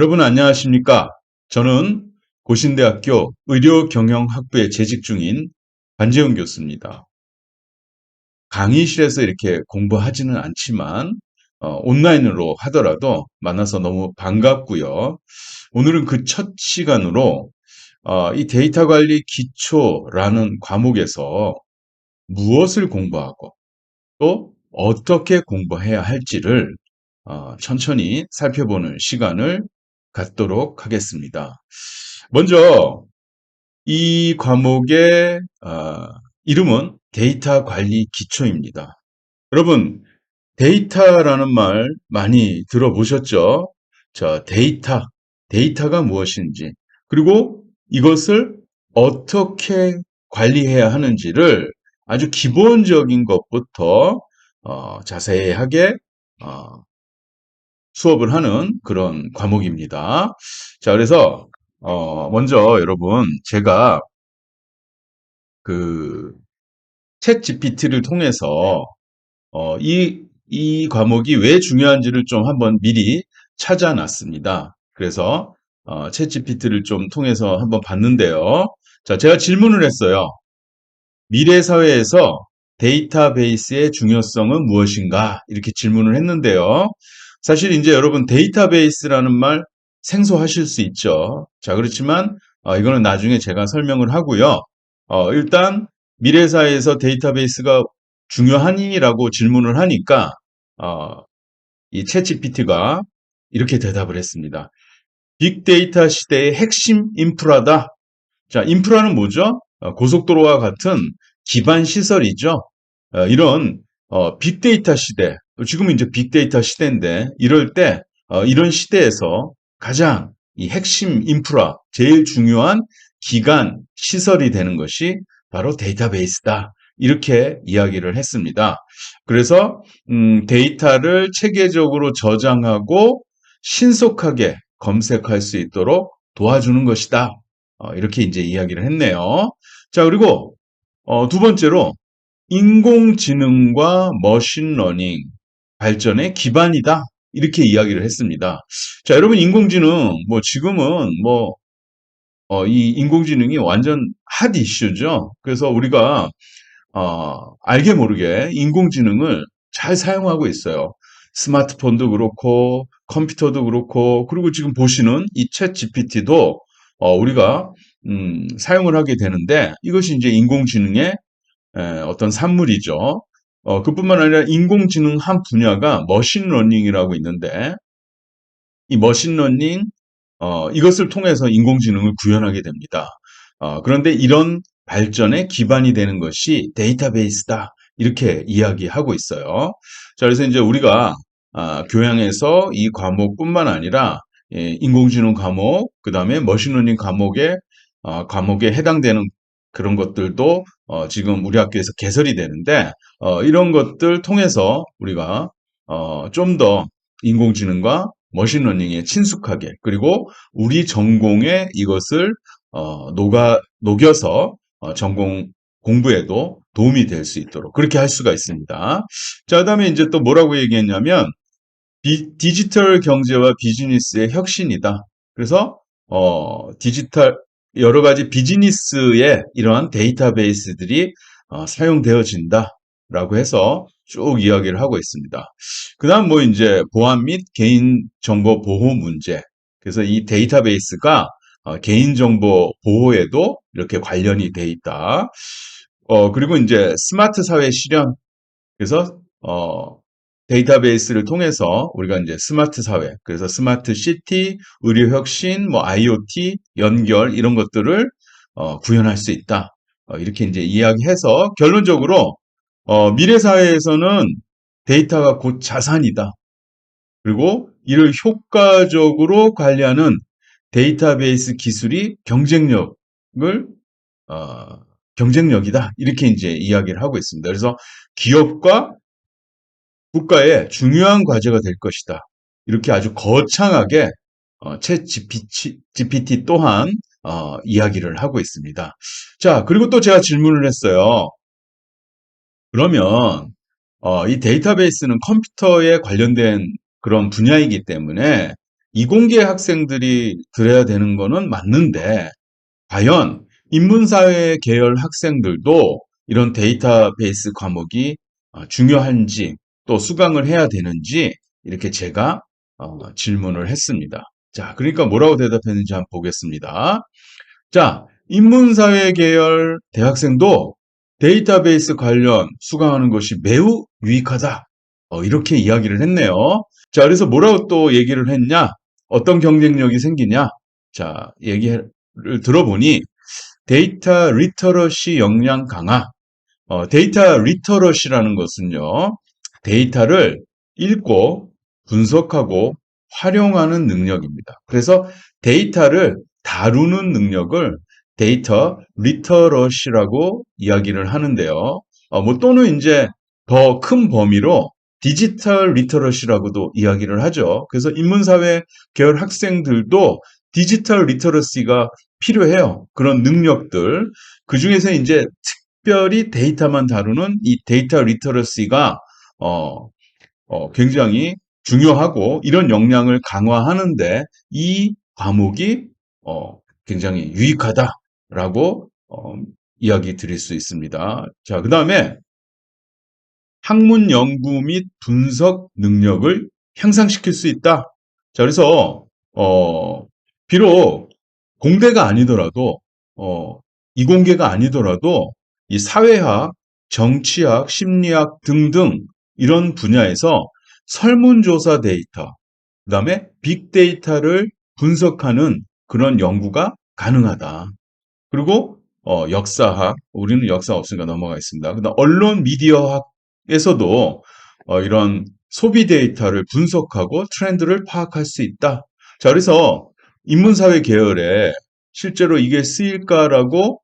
여러분 안녕하십니까? 저는 고신대학교 의료경영학부에 재직 중인 반재훈 교수입니다. 강의실에서 이렇게 공부하지는 않지만 온라인으로 하더라도 만나서 너무 반갑고요. 오늘은 그 첫 시간으로 이 데이터 관리 기초라는 과목에서 무엇을 공부하고 또 어떻게 공부해야 할지를 천천히 살펴보는 시간을 갖도록 하겠습니다. 먼저 이 과목의 이름은 데이터 관리 기초입니다. 여러분, 데이터라는 말 많이 들어보셨죠? 자, 데이터가 무엇인지, 그리고 이것을 어떻게 관리해야 하는지를 아주 기본적인 것부터 자세하게 어, 수업을 하는 그런 과목입니다. 자, 그래서 먼저 여러분 제가 그 챗 GPT를 통해서 이 과목이 왜 중요한지를 좀 한번 미리 찾아놨습니다. 그래서 챗 GPT를 좀 통해서 한번 봤는데요. 자, 제가 질문을 했어요. 미래 사회에서 데이터베이스의 중요성은 무엇인가? 이렇게 질문을 했는데요. 사실 이제 여러분 데이터베이스라는 말 생소하실 수 있죠. 자, 그렇지만 이거는 나중에 제가 설명을 하고요. 일단 미래 사회에서 데이터베이스가 중요하니라고 질문을 하니까 이 챗GPT가 이렇게 대답을 했습니다. 빅데이터 시대의 핵심 인프라다. 자, 인프라는 뭐죠? 고속도로와 같은 기반 시설이죠. 이런 빅데이터 시대, 지금은 이제 빅데이터 시대인데 이럴 때 이런 시대에서 가장 이 핵심 인프라, 제일 중요한 기간 시설이 되는 것이 바로 데이터베이스다. 이렇게 이야기를 했습니다. 그래서 데이터를 체계적으로 저장하고 신속하게 검색할 수 있도록 도와주는 것이다. 이렇게 이제 이야기를 했네요. 자, 그리고 두 번째로 인공지능과 머신러닝 발전의 기반이다. 이렇게 이야기를 했습니다. 자, 여러분 인공지능 뭐 지금은 뭐 이 인공지능이 완전 핫 이슈죠. 그래서 우리가 알게 모르게 인공지능을 잘 사용하고 있어요. 스마트폰도 그렇고 컴퓨터도 그렇고 그리고 지금 보시는 이 챗 GPT도 우리가 사용을 하게 되는데 이것이 이제 인공지능의 어떤 산물이죠. 그뿐만 아니라 인공지능 한 분야가 머신러닝이라고 있는데 이 머신러닝 이것을 통해서 인공지능을 구현하게 됩니다. 그런데 이런 발전의 기반이 되는 것이 데이터베이스다. 이렇게 이야기하고 있어요. 자, 그래서 이제 우리가 교양에서 이 과목뿐만 아니라 인공지능 과목, 그 다음에 머신러닝 과목에 해당되는 그런 것들도 지금 우리 학교에서 개설이 되는데 이런 것들 통해서 우리가 좀 더 인공지능과 머신러닝에 친숙하게 그리고 우리 전공에 이것을 녹여서 전공 공부에도 도움이 될 수 있도록 그렇게 할 수가 있습니다. 자, 그다음에 이제 또 뭐라고 얘기했냐면 디지털 경제와 비즈니스의 혁신이다. 그래서 디지털 여러 가지 비즈니스에 이러한 데이터베이스들이 사용되어진다라고 해서 쭉 이야기를 하고 있습니다. 그다음 뭐 이제 보안 및 개인정보 보호 문제. 그래서 이 데이터베이스가 개인정보 보호에도 이렇게 관련이 돼 있다. 그리고 이제 스마트 사회 실현. 그래서 데이터베이스를 통해서 우리가 이제 스마트 사회, 그래서 스마트 시티, 의료 혁신, 뭐 IoT 연결 이런 것들을 구현할 수 있다. 이렇게 이제 이야기해서 결론적으로 미래 사회에서는 데이터가 곧 자산이다. 그리고 이를 효과적으로 관리하는 데이터베이스 기술이 경쟁력이다. 이렇게 이제 이야기를 하고 있습니다. 그래서 기업과 국가의 중요한 과제가 될 것이다. 이렇게 아주 거창하게 챗 GPT 또한 이야기를 하고 있습니다. 자, 그리고 또 제가 질문을 했어요. 그러면 이 데이터베이스는 컴퓨터에 관련된 그런 분야이기 때문에 이공계 학생들이 들어야 되는 거는 맞는데 과연 인문사회 계열 학생들도 이런 데이터베이스 과목이 중요한지 또 수강을 해야 되는지 이렇게 제가 질문을 했습니다. 자, 그러니까 뭐라고 대답했는지 한번 보겠습니다. 자, 인문사회 계열 대학생도 데이터베이스 관련 수강하는 것이 매우 유익하다. 이렇게 이야기를 했네요. 자, 그래서 뭐라고 또 얘기를 했냐? 어떤 경쟁력이 생기냐? 자, 얘기를 들어보니 데이터 리터러시 역량 강화. 데이터 리터러시라는 것은요, 데이터를 읽고 분석하고 활용하는 능력입니다. 그래서 데이터를 다루는 능력을 데이터 리터러시라고 이야기를 하는데요. 뭐 또는 이제 더 큰 범위로 디지털 리터러시라고도 이야기를 하죠. 그래서 인문사회 계열 학생들도 디지털 리터러시가 필요해요. 그런 능력들. 그 중에서 이제 특별히 데이터만 다루는 이 데이터 리터러시가 굉장히 중요하고 이런 역량을 강화하는데 이 과목이 굉장히 유익하다라고 이야기 드릴 수 있습니다. 자, 그 다음에 학문 연구 및 분석 능력을 향상시킬 수 있다. 자, 그래서 비록 공대가 아니더라도 이공계가 아니더라도 이 사회학, 정치학, 심리학 등등 이런 분야에서 설문조사 데이터, 그다음에 빅데이터를 분석하는 그런 연구가 가능하다. 그리고 역사학, 우리는 역사 없으니까 넘어가겠습니다. 그다음 언론 미디어학에서도 이런 소비 데이터를 분석하고 트렌드를 파악할 수 있다. 자, 그래서 인문사회 계열에 실제로 이게 쓰일까라고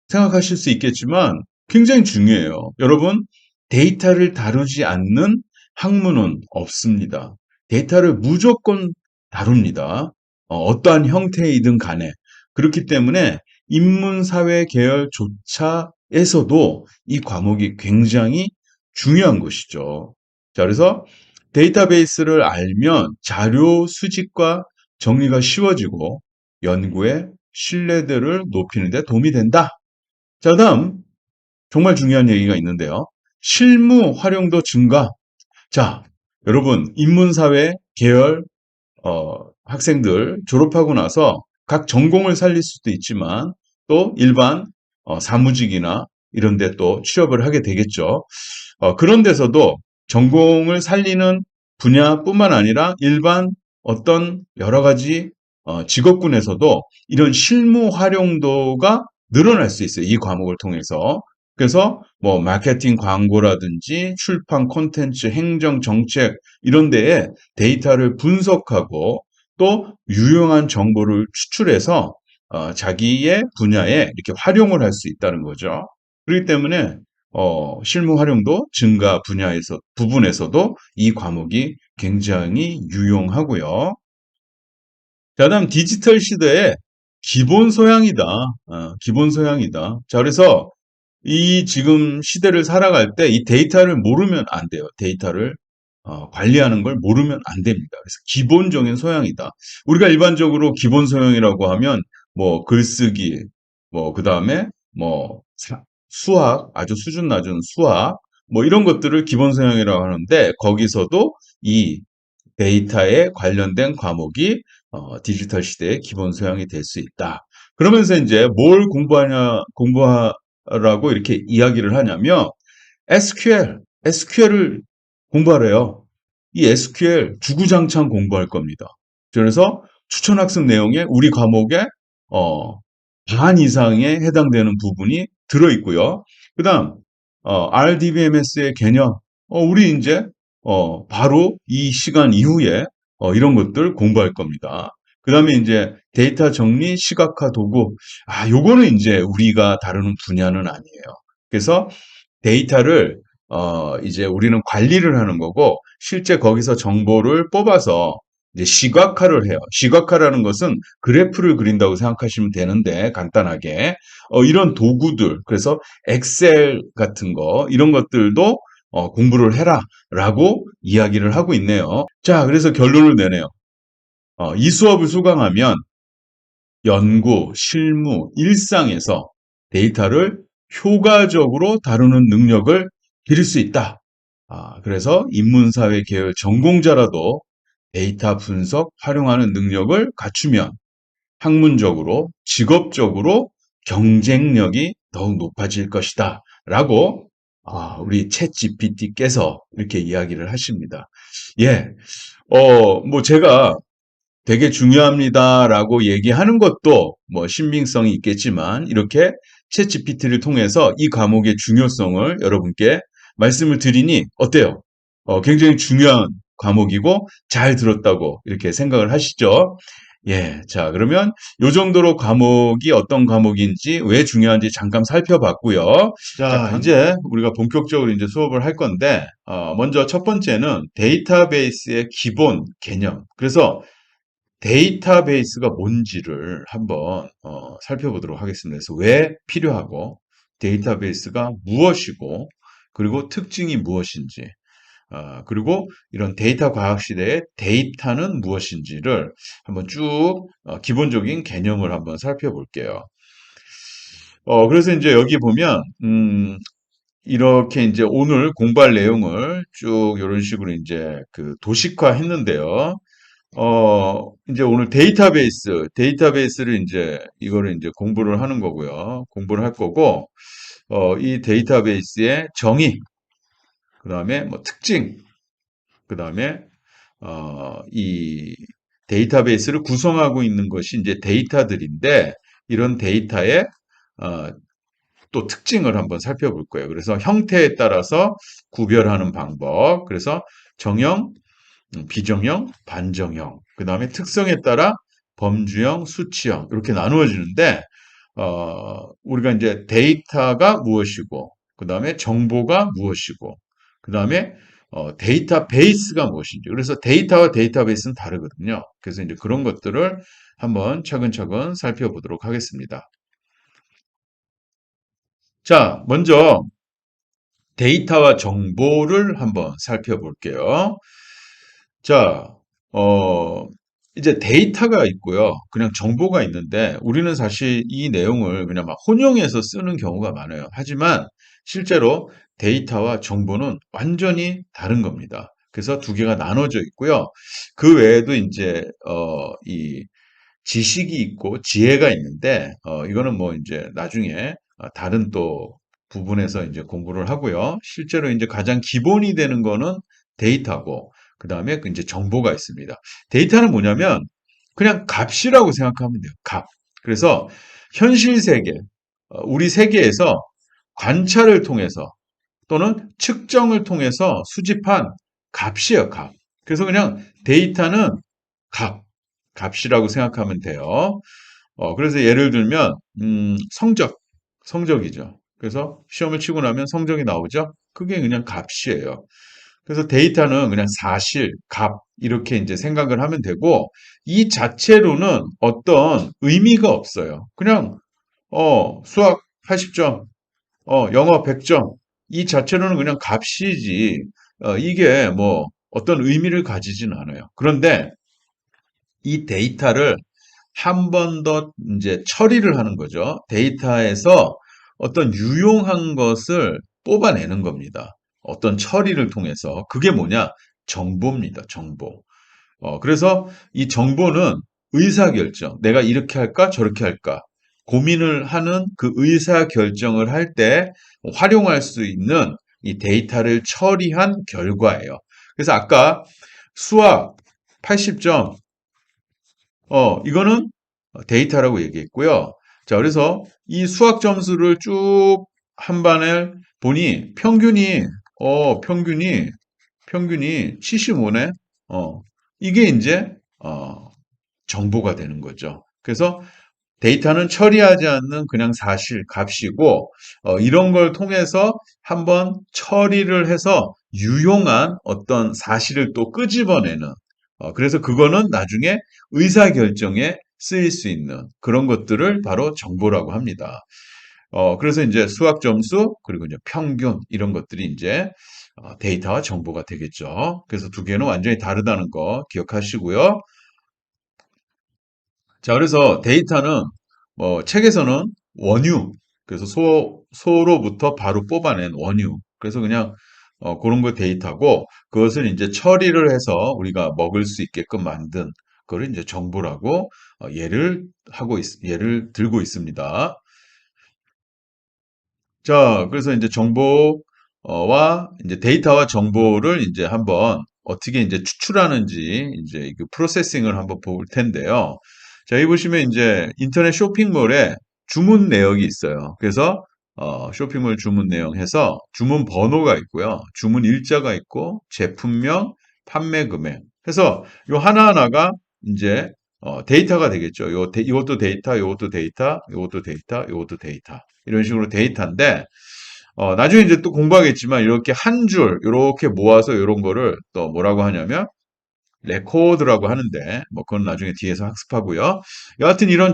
생각하실 수 있겠지만 굉장히 중요해요. 여러분, 데이터를 다루지 않는 학문은 없습니다. 데이터를 무조건 다룹니다. 어떠한 형태이든 간에. 그렇기 때문에 인문사회 계열조차에서도 이 과목이 굉장히 중요한 것이죠. 자, 그래서 데이터베이스를 알면 자료 수집과 정리가 쉬워지고 연구의 신뢰도를 높이는 데 도움이 된다. 자, 다음 정말 중요한 얘기가 있는데요. 실무 활용도 증가. 자, 여러분 인문사회 계열 학생들 졸업하고 나서 각 전공을 살릴 수도 있지만 또 일반 사무직이나 이런 데 또 취업을 하게 되겠죠. 그런 데서도 전공을 살리는 분야뿐만 아니라 일반 어떤 여러 가지 직업군에서도 이런 실무 활용도가 늘어날 수 있어요. 이 과목을 통해서. 그래서 뭐 마케팅 광고라든지 출판 콘텐츠, 행정 정책 이런 데에 데이터를 분석하고 또 유용한 정보를 추출해서 자기의 분야에 이렇게 활용을 할 수 있다는 거죠. 그렇기 때문에 실무 활용도 증가 분야에서 부분에서도 이 과목이 굉장히 유용하고요. 자, 다음 디지털 시대의 기본 소양이다. 기본 소양이다. 자, 그래서 이 지금 시대를 살아갈 때 이 데이터를 모르면 안 돼요. 데이터를 관리하는 걸 모르면 안 됩니다. 그래서 기본적인 소양이다. 우리가 일반적으로 기본 소양이라고 하면 뭐 글쓰기, 뭐 그다음에 뭐 수학, 아주 수준 낮은 수학, 뭐 이런 것들을 기본 소양이라고 하는데 거기서도 이 데이터에 관련된 과목이 디지털 시대의 기본 소양이 될 수 있다. 그러면서 이제 뭘 공부하라고 이렇게 이야기를 하냐면 SQL을 공부하래요. 이 SQL 주구장창 공부할 겁니다. 그래서 추천 학습 내용에 우리 과목에 어, 반 이상에 해당되는 부분이 들어있고요. 그 다음 RDBMS의 개념, 우리 이제 바로 이 시간 이후에 이런 것들 공부할 겁니다. 그 다음에 이제 데이터 정리 시각화 도구, 요거는 이제 우리가 다루는 분야는 아니에요. 그래서 데이터를 이제 우리는 관리를 하는 거고 실제 거기서 정보를 뽑아서 이제 시각화를 해요. 시각화라는 것은 그래프를 그린다고 생각하시면 되는데 간단하게 이런 도구들 그래서 엑셀 같은 거 이런 것들도 공부를 해라라고 이야기를 하고 있네요. 자, 그래서 결론을 내네요. 이 수업을 수강하면 연구, 실무, 일상에서 데이터를 효과적으로 다루는 능력을 기를 수 있다. 그래서 인문사회 계열 전공자라도 데이터 분석, 활용하는 능력을 갖추면 학문적으로, 직업적으로 경쟁력이 더욱 높아질 것이다. 라고 우리 챗 GPT께서 이렇게 이야기를 하십니다. 예, 뭐 제가 되게 중요합니다라고 얘기하는 것도 뭐 신빙성이 있겠지만 이렇게 챗 GPT를 통해서 이 과목의 중요성을 여러분께 말씀을 드리니 어때요? 굉장히 중요한 과목이고 잘 들었다고 이렇게 생각을 하시죠? 예, 자, 그러면 요 정도로 과목이 어떤 과목인지 왜 중요한지 잠깐 살펴봤고요. 자, 이제 우리가 본격적으로 이제 수업을 할 건데, 먼저 첫 번째는 데이터베이스의 기본 개념. 그래서 데이터베이스가 뭔지를 한번 살펴보도록 하겠습니다. 그래서 왜 필요하고 데이터베이스가 무엇이고 그리고 특징이 무엇인지 그리고 이런 데이터 과학 시대의 데이터는 무엇인지를 한번 쭉 기본적인 개념을 한번 살펴볼게요. 그래서 이제 여기 보면 이렇게 이제 오늘 공부할 내용을 쭉 이런 식으로 이제 그 도식화 했는데요. 이제 오늘 데이터베이스를 이제, 이거를 이제 공부를 하는 거고요. 공부를 할 거고, 이 데이터베이스의 정의, 그 다음에 뭐 특징, 그 다음에, 이 데이터베이스를 구성하고 있는 것이 이제 데이터들인데, 이런 데이터의, 어, 또 특징을 한번 살펴볼 거예요. 그래서 형태에 따라서 구별하는 방법, 그래서 정형, 비정형, 반정형, 그 다음에 특성에 따라 범주형, 수치형 이렇게 나누어지는데 우리가 이제 데이터가 무엇이고, 그 다음에 정보가 무엇이고, 그 다음에 데이터베이스가 무엇인지. 그래서 데이터와 데이터베이스는 다르거든요. 그래서 이제 그런 것들을 한번 차근차근 살펴보도록 하겠습니다. 자, 먼저 데이터와 정보를 한번 살펴볼게요. 자, 어, 이제 데이터가 있고요. 그냥 정보가 있는데 우리는 사실 이 내용을 그냥 막 혼용해서 쓰는 경우가 많아요. 하지만 실제로 데이터와 정보는 완전히 다른 겁니다. 그래서 두 개가 나눠져 있고요. 그 외에도 이제 이 지식이 있고 지혜가 있는데 이거는 뭐 이제 나중에 다른 또 부분에서 이제 공부를 하고요. 실제로 이제 가장 기본이 되는 거는 데이터고 그다음에 그 이제 정보가 있습니다. 데이터는 뭐냐면 그냥 값이라고 생각하면 돼요. 값. 그래서 현실 세계, 우리 세계에서 관찰을 통해서 또는 측정을 통해서 수집한 값이에요, 값. 그래서 그냥 데이터는 값, 값이라고 생각하면 돼요. 그래서 예를 들면, 성적이죠. 그래서 시험을 치고 나면 성적이 나오죠? 그게 그냥 값이에요. 그래서 데이터는 그냥 사실, 값, 이렇게 이제 생각을 하면 되고, 이 자체로는 어떤 의미가 없어요. 그냥, 수학 80점, 영어 100점, 이 자체로는 그냥 값이지, 이게 뭐 어떤 의미를 가지진 않아요. 그런데 이 데이터를 한 번 더 이제 처리를 하는 거죠. 데이터에서 어떤 유용한 것을 뽑아내는 겁니다. 어떤 처리를 통해서. 그게 뭐냐? 정보입니다. 정보. 그래서 이 정보는 의사결정. 내가 이렇게 할까? 저렇게 할까? 고민을 하는 그 의사결정을 할 때 활용할 수 있는 이 데이터를 처리한 결과예요. 그래서 아까 수학 80점, 이거는 데이터라고 얘기했고요. 자, 그래서 이 수학 점수를 쭉 한 반을 보니 평균이 75네. 이게 이제 정보가 되는 거죠. 그래서 데이터는 처리하지 않는 그냥 사실 값이고 이런 걸 통해서 한번 처리를 해서 유용한 어떤 사실을 또 끄집어내는 그래서 그거는 나중에 의사결정에 쓰일 수 있는 그런 것들을 바로 정보라고 합니다. 그래서 이제 수학 점수 그리고 이제 평균 이런 것들이 이제 데이터와 정보가 되겠죠. 그래서 두 개는 완전히 다르다는 거 기억하시고요. 자, 그래서 데이터는 뭐 책에서는 원유, 그래서 소로부터 바로 뽑아낸 원유. 그래서 그냥 그런 거 데이터고 그것을 이제 처리를 해서 우리가 먹을 수 있게끔 만든 그걸 이제 정보라고 예를 들고 있습니다. 자, 그래서 이제 정보와 이제 데이터와 정보를 이제 한번 어떻게 이제 추출하는지 이제 그 프로세싱을 한번 볼 텐데요. 자, 여기 보시면 이제 인터넷 쇼핑몰에 주문 내역이 있어요. 그래서 쇼핑몰 주문 내용 해서 주문 번호가 있고요. 주문 일자가 있고 제품명, 판매 금액. 그래서 요 하나하나가 이제 데이터가 되겠죠. 이것도 데이터, 이것도 데이터, 이것도 데이터, 이것도 데이터. 이런 식으로 데이터인데, 나중에 이제 또 공부하겠지만, 이렇게 한 줄, 이렇게 모아서 이런 거를 또 뭐라고 하냐면, 레코드라고 하는데, 뭐, 그건 나중에 뒤에서 학습하고요. 여하튼 이런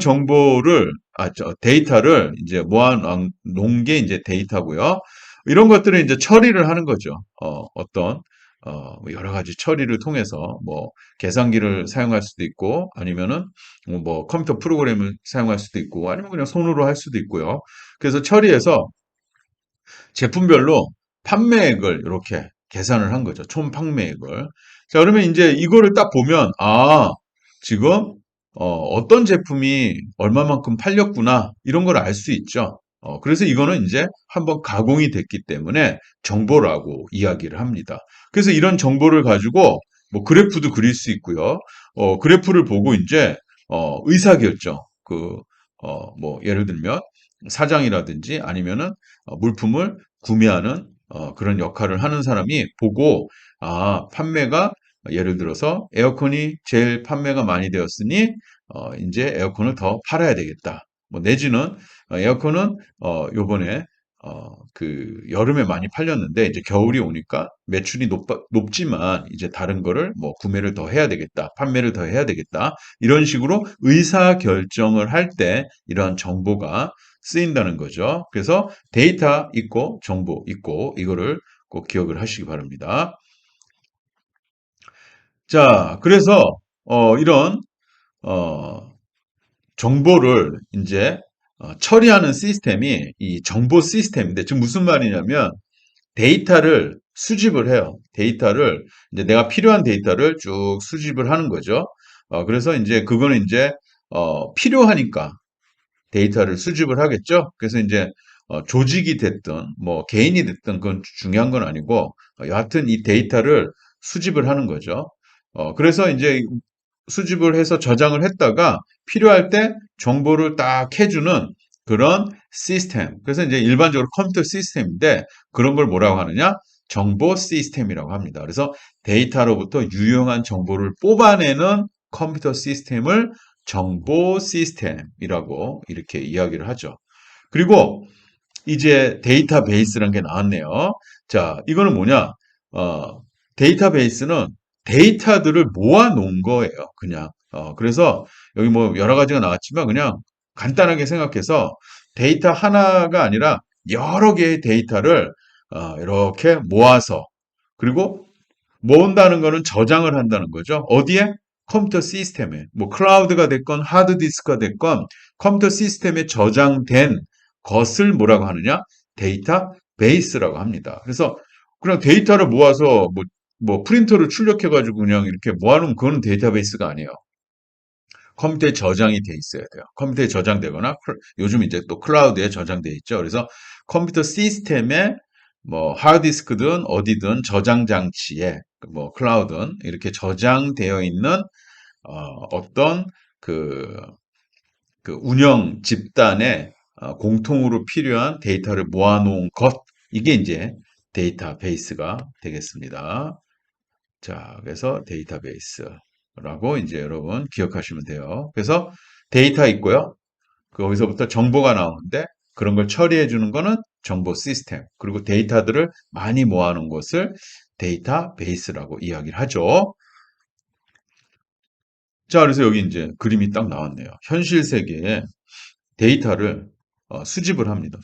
데이터를 이제 모아 놓은 게 이제 데이터고요. 이런 것들을 이제 처리를 하는 거죠. 뭐 여러 가지 처리를 통해서, 뭐, 계산기를 사용할 수도 있고, 아니면은, 뭐, 컴퓨터 프로그램을 사용할 수도 있고, 아니면 그냥 손으로 할 수도 있고요. 그래서 처리해서 제품별로 판매액을 이렇게 계산을 한 거죠. 총 판매액을. 자, 그러면 이제 이거를 딱 보면, 지금, 어떤 제품이 얼마만큼 팔렸구나, 이런 걸 알 수 있죠. 그래서 이거는 이제 한번 가공이 됐기 때문에 정보라고 이야기를 합니다. 그래서 이런 정보를 가지고 뭐 그래프도 그릴 수 있고요. 그래프를 보고 이제, 의사결정, 뭐 예를 들면 사장이라든지 아니면은 물품을 구매하는 그런 역할을 하는 사람이 보고 판매가 예를 들어서 에어컨이 제일 판매가 많이 되었으니 이제 에어컨을 더 팔아야 되겠다. 뭐 내지는 에어컨은 요번에 그 여름에 많이 팔렸는데 이제 겨울이 오니까 매출이 높지만 이제 다른 거를 뭐 구매를 더 해야 되겠다. 판매를 더 해야 되겠다. 이런 식으로 의사 결정을 할 때 이러한 정보가 쓰인다는 거죠. 그래서 데이터 있고 정보 있고 이거를 꼭 기억을 하시기 바랍니다. 자, 그래서 이런 어, 정보를 이제 처리하는 시스템이 이 정보 시스템인데 지금 무슨 말이냐면 데이터를 수집을 해요. 데이터를 이제 내가 필요한 데이터를 쭉 수집을 하는 거죠. 그래서 이제 그거는 이제 필요하니까 데이터를 수집을 하겠죠. 그래서 이제 조직이 됐든 뭐 개인이 됐든 그건 중요한 건 아니고 여하튼 이 데이터를 수집을 하는 거죠. 그래서 이제 수집을 해서 저장을 했다가 필요할 때 정보를 딱 해주는 그런 시스템. 그래서 이제 일반적으로 컴퓨터 시스템인데 그런 걸 뭐라고 하느냐? 정보 시스템이라고 합니다. 그래서 데이터로부터 유용한 정보를 뽑아내는 컴퓨터 시스템을 정보 시스템이라고 이렇게 이야기를 하죠. 그리고 이제 데이터베이스라는 게 나왔네요. 자, 이거는 뭐냐? 데이터베이스는 데이터들을 모아 놓은 거예요. 그냥. 그래서 여기 뭐 여러 가지가 나왔지만 그냥 간단하게 생각해서 데이터 하나가 아니라 여러 개의 데이터를 이렇게 모아서 그리고 모은다는 거는 저장을 한다는 거죠. 어디에? 컴퓨터 시스템에. 뭐 클라우드가 됐건 하드디스크가 됐건 컴퓨터 시스템에 저장된 것을 뭐라고 하느냐? 데이터 베이스라고 합니다. 그래서 그냥 데이터를 모아서 뭐 프린터를 출력해가지고 그냥 이렇게 모아놓으면 그건 데이터베이스가 아니에요. 컴퓨터에 저장이 돼 있어야 돼요. 컴퓨터에 저장되거나 요즘 이제 또 클라우드에 저장돼 있죠. 그래서 컴퓨터 시스템에 뭐 하드디스크든 어디든 저장 장치에 뭐 클라우드는 이렇게 저장되어 있는 어떤 그, 그 운영 집단에 공통으로 필요한 데이터를 모아놓은 것 이게 이제 데이터베이스가 되겠습니다. 자, 그래서 데이터베이스라고 이제 여러분 기억하시면 돼요. 그래서 데이터 있고요. 거기서부터 정보가 나오는데 그런 걸 처리해 주는 거는 정보 시스템. 그리고 데이터들을 많이 모아놓은 것을 데이터베이스라고 이야기를 하죠. 자, 그래서 여기 이제 그림이 딱 나왔네요. 현실 세계에 데이터를 수집을 합니다.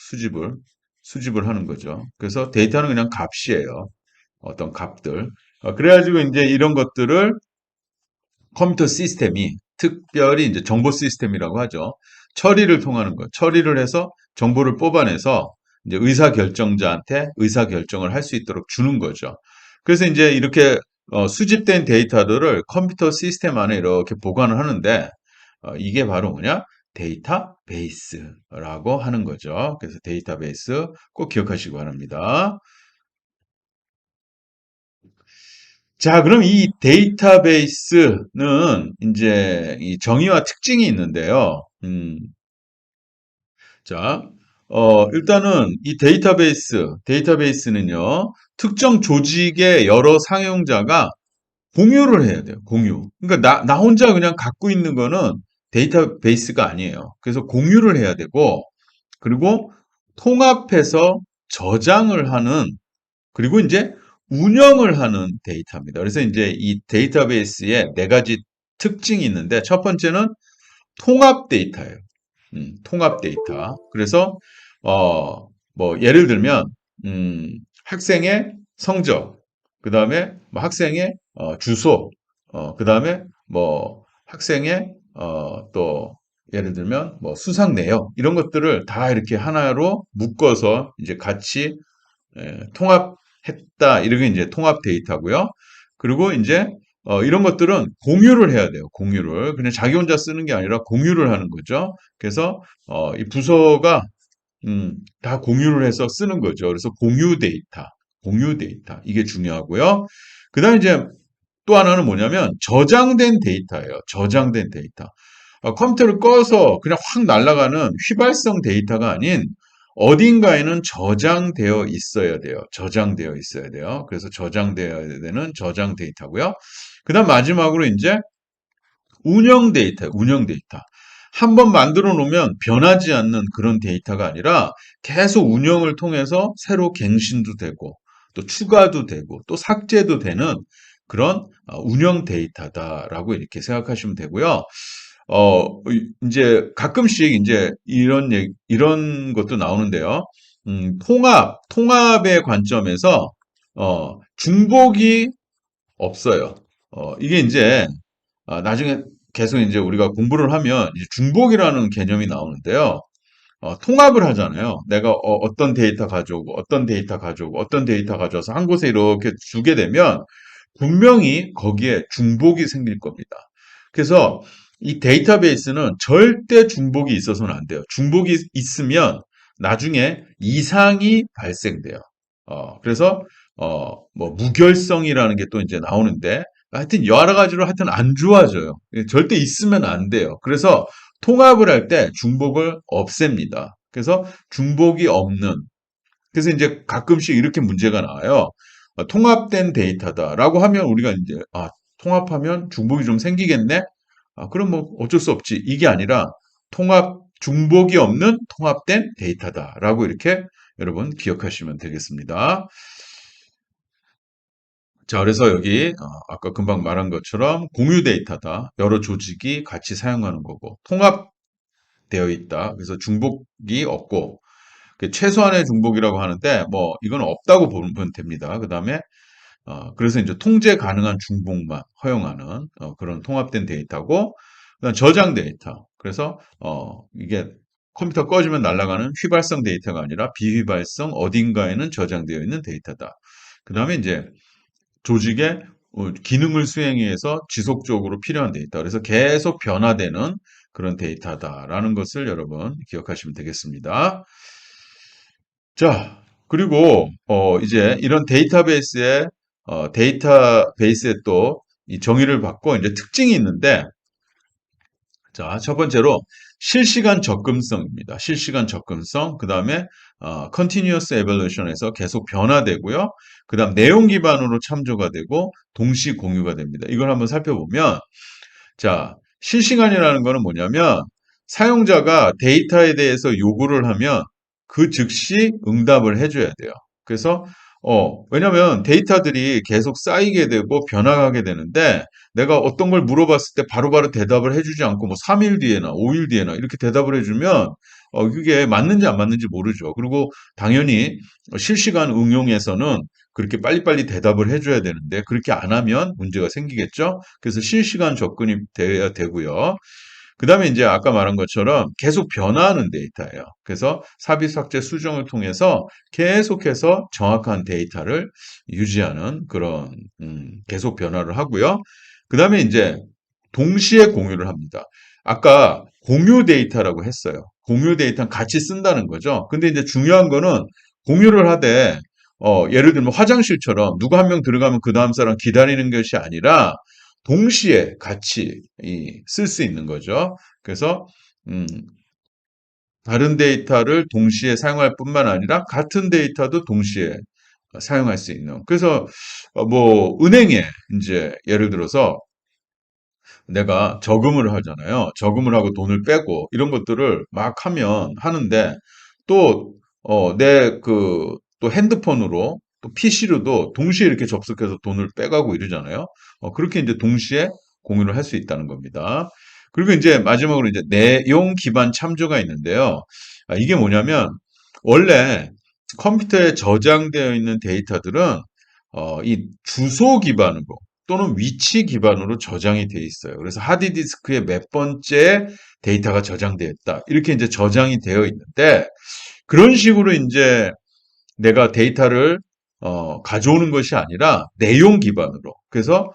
수집을 하는 거죠. 그래서 데이터는 그냥 값이에요. 어떤 값들. 그래가지고 이제 이런 것들을 컴퓨터 시스템이 특별히 이제 정보 시스템이라고 하죠. 처리를 통하는 거. 처리를 해서 정보를 뽑아내서 이제 의사결정자한테 의사결정을 할 수 있도록 주는 거죠. 그래서 이제 이렇게 수집된 데이터들을 컴퓨터 시스템 안에 이렇게 보관을 하는데 이게 바로 뭐냐? 데이터베이스라고 하는 거죠. 그래서 데이터베이스 꼭 기억하시기 바랍니다. 자, 그럼 이 데이터베이스는 이제 이 정의와 특징이 있는데요. 자, 일단은 이 데이터베이스는요, 특정 조직의 여러 사용자가 공유를 해야 돼요, 공유. 그러니까 나 혼자 그냥 갖고 있는 거는 데이터베이스가 아니에요. 그래서 공유를 해야 되고, 그리고 통합해서 저장을 하는, 그리고 이제 운영을 하는 데이터입니다. 그래서 이제 이 데이터베이스에 네 가지 특징이 있는데, 첫 번째는 통합 데이터예요. 통합 데이터. 그래서 뭐 예를 들면 학생의 성적, 그다음에 뭐 학생의 주소, 그다음에 뭐 학생의 또 예를 들면 뭐 수상 내역 이런 것들을 다 이렇게 하나로 묶어서 이제 같이 통합했다. 이렇게 이제 통합 데이터고요. 그리고 이제 이런 것들은 공유를 해야 돼요. 공유를. 그냥 자기 혼자 쓰는 게 아니라 공유를 하는 거죠. 그래서 이 부서가 다 공유를 해서 쓰는 거죠. 그래서 공유 데이터 이게 중요하고요. 그다음에 이제 또 하나는 뭐냐면 저장된 데이터예요. 저장된 데이터. 컴퓨터를 꺼서 그냥 확 날아가는 휘발성 데이터가 아닌 어딘가에는 저장되어 있어야 돼요. 저장되어 있어야 돼요. 그래서 저장되어야 되는 저장 데이터고요. 그다음 마지막으로 이제 운영 데이터, 운영 데이터. 한번 만들어 놓으면 변하지 않는 그런 데이터가 아니라 계속 운영을 통해서 새로 갱신도 되고 또 추가도 되고 또 삭제도 되는 그런 운영 데이터다라고 이렇게 생각하시면 되고요. 이제 가끔씩 이제 이런 것도 나오는데요. 통합의 관점에서 중복이 없어요. 이게 이제 나중에 계속 이제 우리가 공부를 하면 이제 중복이라는 개념이 나오는데요. 통합을 하잖아요. 내가 어떤 데이터 가져오고 어떤 데이터 가져오고 어떤 데이터 가져와서 한 곳에 이렇게 두게 되면 분명히 거기에 중복이 생길 겁니다. 그래서 이 데이터베이스는 절대 중복이 있어서는 안 돼요. 중복이 있으면 나중에 이상이 발생돼요. 그래서 뭐 무결성이라는 게 또 이제 나오는데 하여튼 여러 가지로 하여튼 안 좋아져요. 절대 있으면 안 돼요. 그래서 통합을 할 때 중복을 없앱니다. 그래서 중복이 없는. 그래서 이제 가끔씩 이렇게 문제가 나와요. 통합된 데이터다라고 하면 우리가 이제 통합하면 중복이 좀 생기겠네. 그럼 뭐 어쩔 수 없지. 이게 아니라 중복이 없는 통합된 데이터다라고 이렇게 여러분 기억하시면 되겠습니다. 자, 그래서 여기 아까 금방 말한 것처럼 공유 데이터다. 여러 조직이 같이 사용하는 거고 통합되어 있다. 그래서 중복이 없고 최소한의 중복이라고 하는데 뭐 이건 없다고 보면 됩니다. 그다음에 그래서 이제 통제 가능한 중복만 허용하는 그런 통합된 데이터고 그다음 저장 데이터. 그래서 이게 컴퓨터 꺼지면 날아가는 휘발성 데이터가 아니라 비휘발성 어딘가에는 저장되어 있는 데이터다. 그다음에 이제 조직의 기능을 수행하기 위해서 지속적으로 필요한 데이터. 그래서 계속 변화되는 그런 데이터다라는 것을 여러분 기억하시면 되겠습니다. 자, 그리고 이제 이런 데이터베이스에 또 이 정의를 받고 이제 특징이 있는데, 자, 첫 번째로 실시간 접근성입니다. 실시간 접근성. 그다음에 continuous evaluation에서 계속 변화되고요. 그다음 내용 기반으로 참조가 되고 동시 공유가 됩니다. 이걸 한번 살펴보면 자, 실시간이라는 거는 뭐냐면 사용자가 데이터에 대해서 요구를 하면 그 즉시 응답을 해줘야 돼요. 그래서 왜냐면 데이터들이 계속 쌓이게 되고 변화하게 되는데 내가 어떤 걸 물어봤을 때 바로바로 대답을 해주지 않고 뭐 3일 뒤에나 5일 뒤에나 이렇게 대답을 해주면 그게 맞는지 안 맞는지 모르죠. 그리고 당연히 실시간 응용에서는 그렇게 빨리빨리 대답을 해줘야 되는데 그렇게 안 하면 문제가 생기겠죠. 그래서 실시간 접근이 돼야 되고요. 그 다음에 이제 아까 말한 것처럼 계속 변화하는 데이터예요. 그래서 삽입 삭제 수정을 통해서 계속해서 정확한 데이터를 유지하는 그런 계속 변화를 하고요. 그 다음에 이제 동시에 공유를 합니다. 아까 공유 데이터라고 했어요. 공유 데이터는 같이 쓴다는 거죠. 근데 이제 중요한 거는 공유를 하되 예를 들면 화장실처럼 누가 한 명 들어가면 그 다음 사람 기다리는 것이 아니라 동시에 같이 쓸 수 있는 거죠. 그래서 음, 다른 데이터를 동시에 사용할 뿐만 아니라 같은 데이터도 동시에 사용할 수 있는. 그래서 뭐 은행에 이제 예를 들어서 내가 저금을 하잖아요. 저금을 하고 돈을 빼고 이런 것들을 막 하는데 또, 또 핸드폰으로 또 PC로도 동시에 이렇게 접속해서 돈을 빼가고 이러잖아요. 그렇게 이제 동시에 공유를 할 수 있다는 겁니다. 그리고 이제 마지막으로 이제 내용 기반 참조가 있는데요. 이게 뭐냐면 원래 컴퓨터에 저장되어 있는 데이터들은 이 주소 기반으로 또는 위치 기반으로 저장이 돼 있어요. 그래서 하드디스크에 몇 번째 데이터가 저장되었다. 이렇게 이제 저장이 되어 있는데 그런 식으로 이제 내가 데이터를 가져오는 것이 아니라 내용 기반으로. 그래서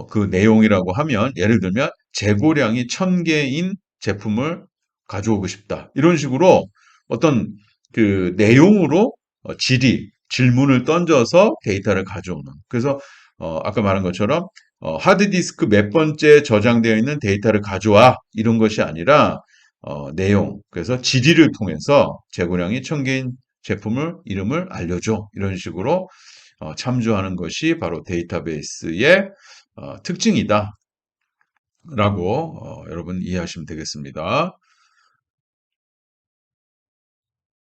그 내용이라고 하면 예를 들면 재고량이 1000개인 제품을 가져오고 싶다. 이런 식으로 어떤 그 내용으로 질문을 던져서 데이터를 가져오는. 그래서 아까 말한 것처럼 하드디스크 몇 번째 저장되어 있는 데이터를 가져와 이런 것이 아니라 내용. 그래서 질의를 통해서 재고량이 1000개인 제품을 이름을 알려줘. 이런 식으로 참조하는 것이 바로 데이터베이스의 특징이다. 라고 여러분 이해하시면 되겠습니다.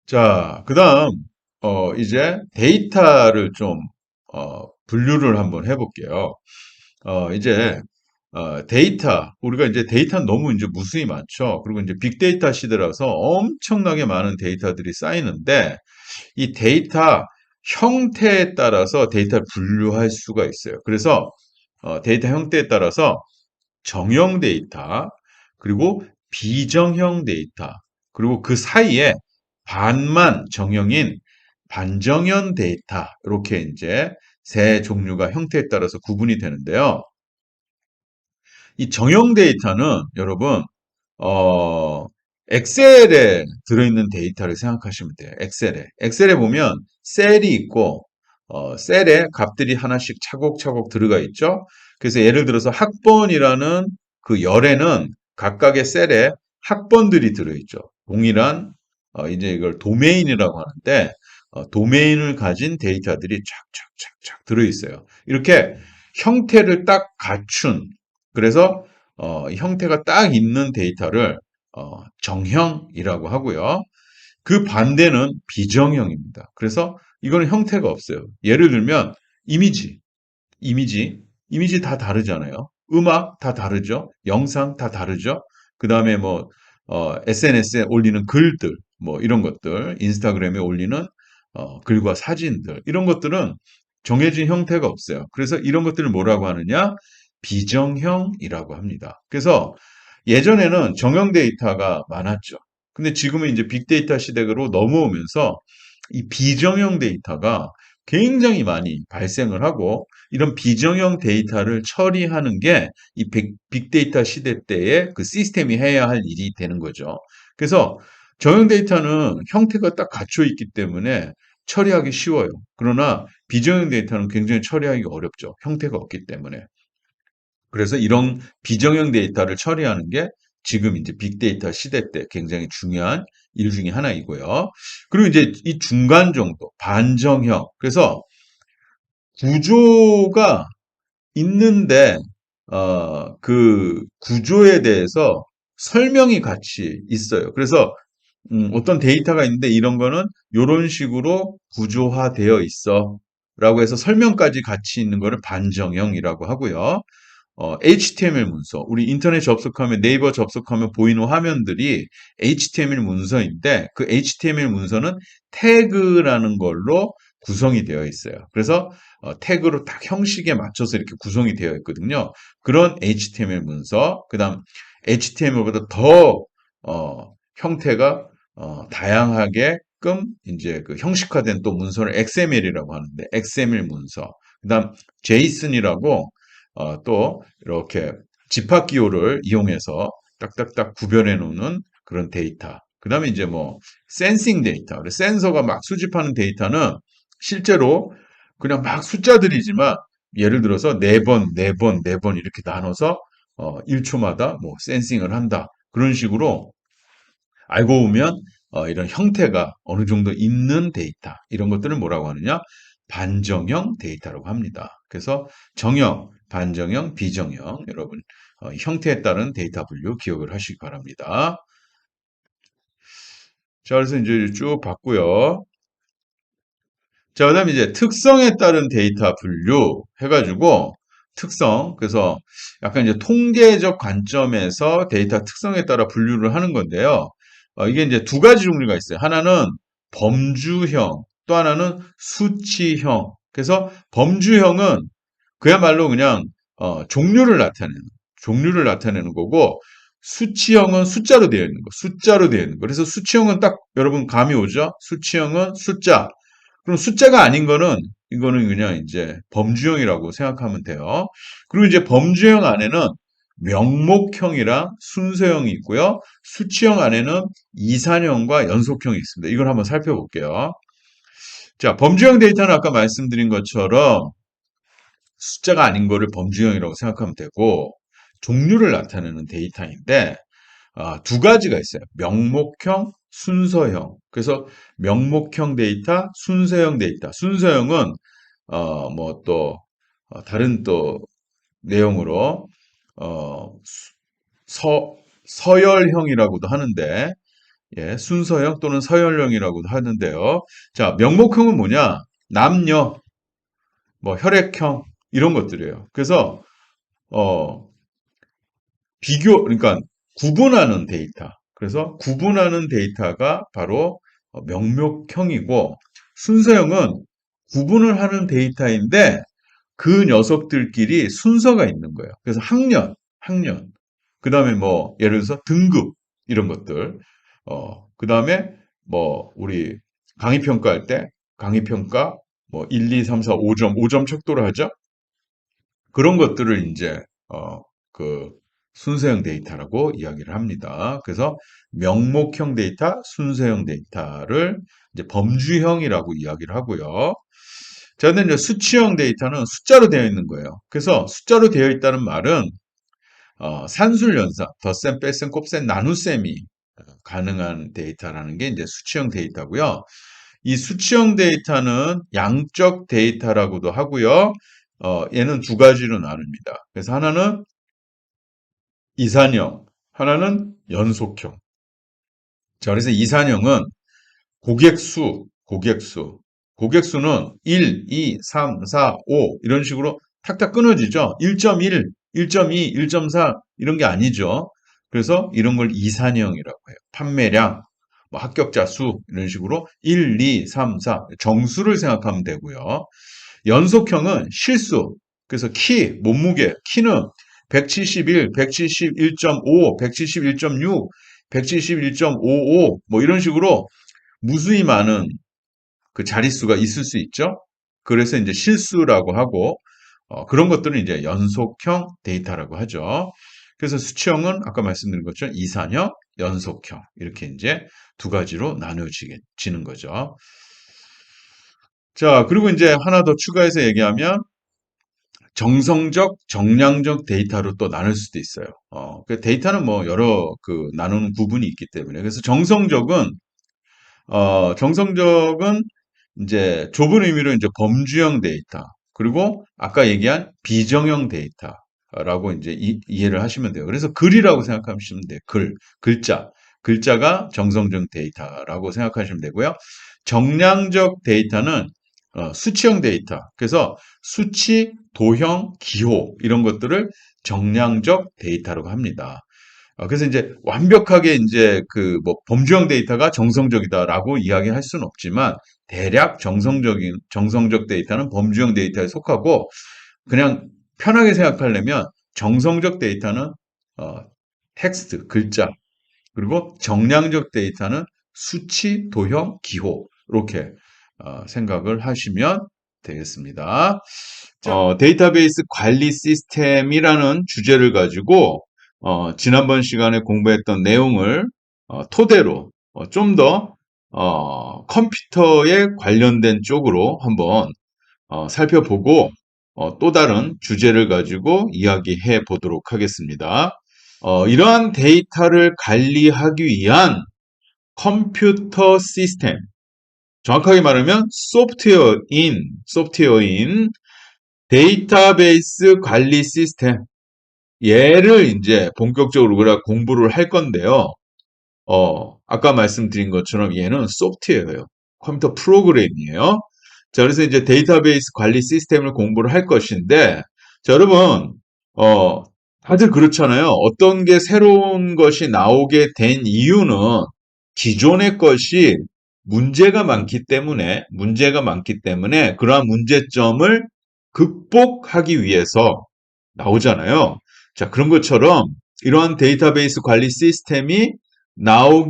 자, 그 다음 이제 데이터를 좀 분류를 한번 해볼게요. 이제 우리가 이제 데이터는 너무 이제 무수히 많죠. 그리고 이제 빅데이터 시대라서 엄청나게 많은 데이터들이 쌓이는데 이 데이터 형태에 따라서 데이터를 분류할 수가 있어요. 그래서 데이터 형태에 따라서 정형 데이터, 그리고 비정형 데이터, 그리고 그 사이에 반만 정형인 반정형 데이터, 이렇게 이제 세 종류가 형태에 따라서 구분이 되는데요. 이 정형 데이터는 여러분, 어, 엑셀에 들어있는 데이터를 생각하시면 돼요. 엑셀에 보면 셀이 있고, 셀에 값들이 하나씩 차곡차곡 들어가 있죠. 그래서 예를 들어서 학번이라는 그 열에는 각각의 셀에 학번들이 들어있죠. 동일한, 이제 이걸 도메인이라고 하는데, 도메인을 가진 데이터들이 쫙쫙쫙쫙 들어있어요. 이렇게 형태를 딱 갖춘, 그래서 형태가 딱 있는 데이터를 정형이라고 하고요. 그 반대는 비정형입니다. 그래서 이거는 형태가 없어요. 예를 들면 이미지, 이미지, 이미지 다 다르잖아요. 음악 다 다르죠. 영상 다 다르죠. 그 다음에 뭐 SNS에 올리는 글들, 뭐 이런 것들, 인스타그램에 올리는 글과 사진들, 이런 것들은 정해진 형태가 없어요. 그래서 이런 것들을 뭐라고 하느냐? 비정형이라고 합니다. 그래서 예전에는 정형 데이터가 많았죠. 근데 지금은 이제 빅데이터 시대로 넘어오면서 이 비정형 데이터가 굉장히 많이 발생을 하고 이런 비정형 데이터를 처리하는 게 이 빅데이터 시대 때의 그 시스템이 해야 할 일이 되는 거죠. 그래서 정형 데이터는 형태가 딱 갖춰 있기 때문에 처리하기 쉬워요. 그러나 비정형 데이터는 굉장히 처리하기가 어렵죠. 형태가 없기 때문에. 그래서 이런 비정형 데이터를 처리하는 게 지금 이제 빅데이터 시대 때 굉장히 중요한 일 중에 하나이고요. 그리고 이제 이 중간 정도, 반정형. 그래서 구조가 있는데, 그 구조에 대해서 설명이 같이 있어요. 그래서 어떤 데이터가 있는데 이런 거는 이런 식으로 구조화되어 있어. 라고 해서 설명까지 같이 있는 거를 반정형이라고 하고요. HTML 문서. 우리 인터넷 접속하면 네이버 접속하면 보이는 화면들이 HTML 문서인데 그 HTML 문서는 태그라는 걸로 구성이 되어 있어요. 그래서 태그로 딱 형식에 맞춰서 이렇게 구성이 되어 있거든요. 그런 HTML 문서, 그다음 HTML보다 더 형태가 다양하게끔 이제 그 형식화된 또 문서를 XML이라고 하는데 XML 문서, 그다음 JSON이라고 또 이렇게 집합 기호를 이용해서 딱딱딱 구별해 놓는 그런 데이터. 그다음에 이제 뭐 센싱 데이터. 센서가 막 수집하는 데이터는 실제로 그냥 막 숫자들이지만 예를 들어서 네 번, 네 번, 네 번 이렇게 나눠서 1초마다 뭐 센싱을 한다. 그런 식으로 알고 보면 이런 형태가 어느 정도 있는 데이터, 이런 것들을 뭐라고 하느냐? 반정형 데이터라고 합니다. 그래서 정형, 반정형, 비정형, 여러분 형태에 따른 데이터 분류 기억을 하시기 바랍니다. 자, 그래서 이제 쭉 봤고요. 자, 그다음에 이제 특성에 따른 데이터 분류 해가지고 특성, 그래서 약간 이제 통계적 관점에서 데이터 특성에 따라 분류를 하는 건데요. 이게 이제 두 가지 종류가 있어요. 하나는 범주형, 또 하나는 수치형. 그래서 범주형은 그야말로 그냥 종류를 나타내는 거고, 수치형은 숫자로 되어 있는 거, 숫자로 되어 있는 거. 그래서 수치형은 딱 여러분 감이 오죠? 수치형은 숫자. 그럼 숫자가 아닌 거는 이거는 그냥 이제 범주형이라고 생각하면 돼요. 그리고 이제 범주형 안에는 명목형이랑 순서형이 있고요. 수치형 안에는 이산형과 연속형이 있습니다. 이걸 한번 살펴볼게요. 자, 범주형 데이터는 아까 말씀드린 것처럼 숫자가 아닌 거를 범주형이라고 생각하면 되고, 종류를 나타내는 데이터인데 두 가지가 있어요. 명목형, 순서형. 그래서 명목형 데이터, 순서형 데이터. 순서형은 뭐 또 다른 또 내용으로 어, 서열형이라고도 하는데, 예, 순서형 또는 서열형이라고도 하는데요. 자, 명목형은 뭐냐? 남녀, 뭐 혈액형 이런 것들이에요. 그래서 어, 그러니까 구분하는 데이터. 그래서 구분하는 데이터가 바로 명목형이고, 순서형은 구분을 하는 데이터인데 그 녀석들끼리 순서가 있는 거예요. 그래서 학년. 그 다음에 뭐 예를 들어서 등급 이런 것들. 그 다음에 뭐 우리 강의 평가할 때 강의 평가 뭐 1, 2, 3, 4, 5점 척도를 하죠. 그런 것들을 이제 그 순서형 데이터라고 이야기를 합니다. 그래서 명목형 데이터, 순서형 데이터를 이제 범주형이라고 이야기를 하고요. 자, 근데 이제 수치형 데이터는 숫자로 되어 있는 거예요. 그래서 숫자로 되어 있다는 말은 산술연산, 덧셈, 뺄셈, 곱셈, 나눗셈이 가능한 데이터라는 게 이제 수치형 데이터고요. 이 수치형 데이터는 양적 데이터라고도 하고요. 얘는 두 가지로 나눕니다. 그래서 하나는 이산형, 하나는 연속형. 자, 그래서 이산형은 고객수는 1, 2, 3, 4, 5 이런 식으로 탁탁 끊어지죠. 1.1, 1.2, 1.4 이런 게 아니죠. 그래서 이런 걸 이산형이라고 해요. 판매량, 뭐 합격자 수 이런 식으로 1, 2, 3, 4 정수를 생각하면 되고요. 연속형은 실수. 그래서 몸무게, 키는 171, 171.5, 171.6, 171.55 뭐 이런 식으로 무수히 많은 그 자릿수가 있을 수 있죠. 그래서 이제 실수라고 하고 그런 것들은 이제 연속형 데이터라고 하죠. 그래서 수치형은 아까 말씀드린 것처럼 이산형, 연속형 이렇게 이제 두 가지로 나누어지는 거죠. 자, 그리고 이제 하나 더 추가해서 얘기하면 정성적, 정량적 데이터로 또 나눌 수도 있어요. 그 데이터는 뭐 여러 그 나누는 부분이 있기 때문에. 그래서 정성적은 이제 좁은 의미로 이제 범주형 데이터, 그리고 아까 얘기한 비정형 데이터라고 이제 이해를 하시면 돼요. 그래서 글이라고 생각하시면 돼요. 글자가 정성적 데이터라고 생각하시면 되고요. 정량적 데이터는 수치형 데이터. 그래서 수치, 도형, 기호 이런 것들을 정량적 데이터라고 합니다. 그래서 이제 완벽하게 이제 그 뭐 범주형 데이터가 정성적이다라고 이야기할 수는 없지만 대략 정성적 데이터는 범주형 데이터에 속하고, 그냥 편하게 생각하려면 정성적 데이터는 어, 텍스트, 글자, 그리고 정량적 데이터는 수치, 도형, 기호, 이렇게 생각을 하시면 되겠습니다. 데이터베이스 관리 시스템이라는 주제를 가지고 지난번 시간에 공부했던 내용을 토대로 좀 더 컴퓨터에 관련된 쪽으로 한번 살펴보고 또 다른 주제를 가지고 이야기해 보도록 하겠습니다. 이러한 데이터를 관리하기 위한 컴퓨터 시스템, 정확하게 말하면 소프트웨어인 데이터베이스 관리 시스템, 얘를 이제 본격적으로 우리가 공부를 할 건데요. 아까 말씀드린 것처럼 얘는 소프트웨어예요. 컴퓨터 프로그램이에요. 자, 그래서 이제 데이터베이스 관리 시스템을 공부를 할 것인데, 자, 여러분, 다들 그렇잖아요. 어떤 게 새로운 것이 나오게 된 이유는 기존의 것이 문제가 많기 때문에 그러한 문제점을 극복하기 위해서 나오잖아요. 자, 그런 것처럼 이러한 데이터베이스 관리 시스템이 나온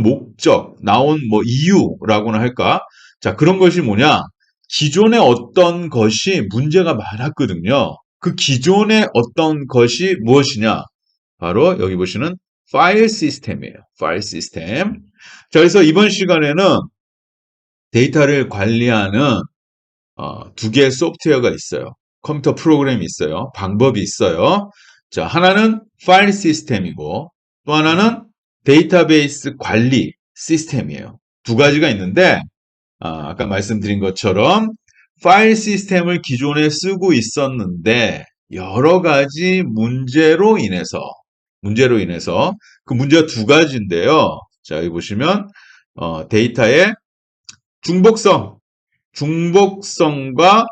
목적, 나온 뭐 이유라고나 할까? 자, 그런 것이 뭐냐? 기존의 어떤 것이 문제가 많았거든요. 그 기존의 어떤 것이 무엇이냐? 바로 여기 보시는 파일 시스템이에요. 파일 시스템. 자, 그래서 이번 시간에는 데이터를 관리하는 두 개의 소프트웨어가 있어요. 컴퓨터 프로그램이 있어요. 방법이 있어요. 자, 하나는 파일 시스템이고 또 하나는 데이터베이스 관리 시스템이에요. 두 가지가 있는데 아까 말씀드린 것처럼 파일 시스템을 기존에 쓰고 있었는데 여러 가지 문제로 인해서 그 문제가 두 가지인데요. 자, 여기 보시면 데이터의 중복성과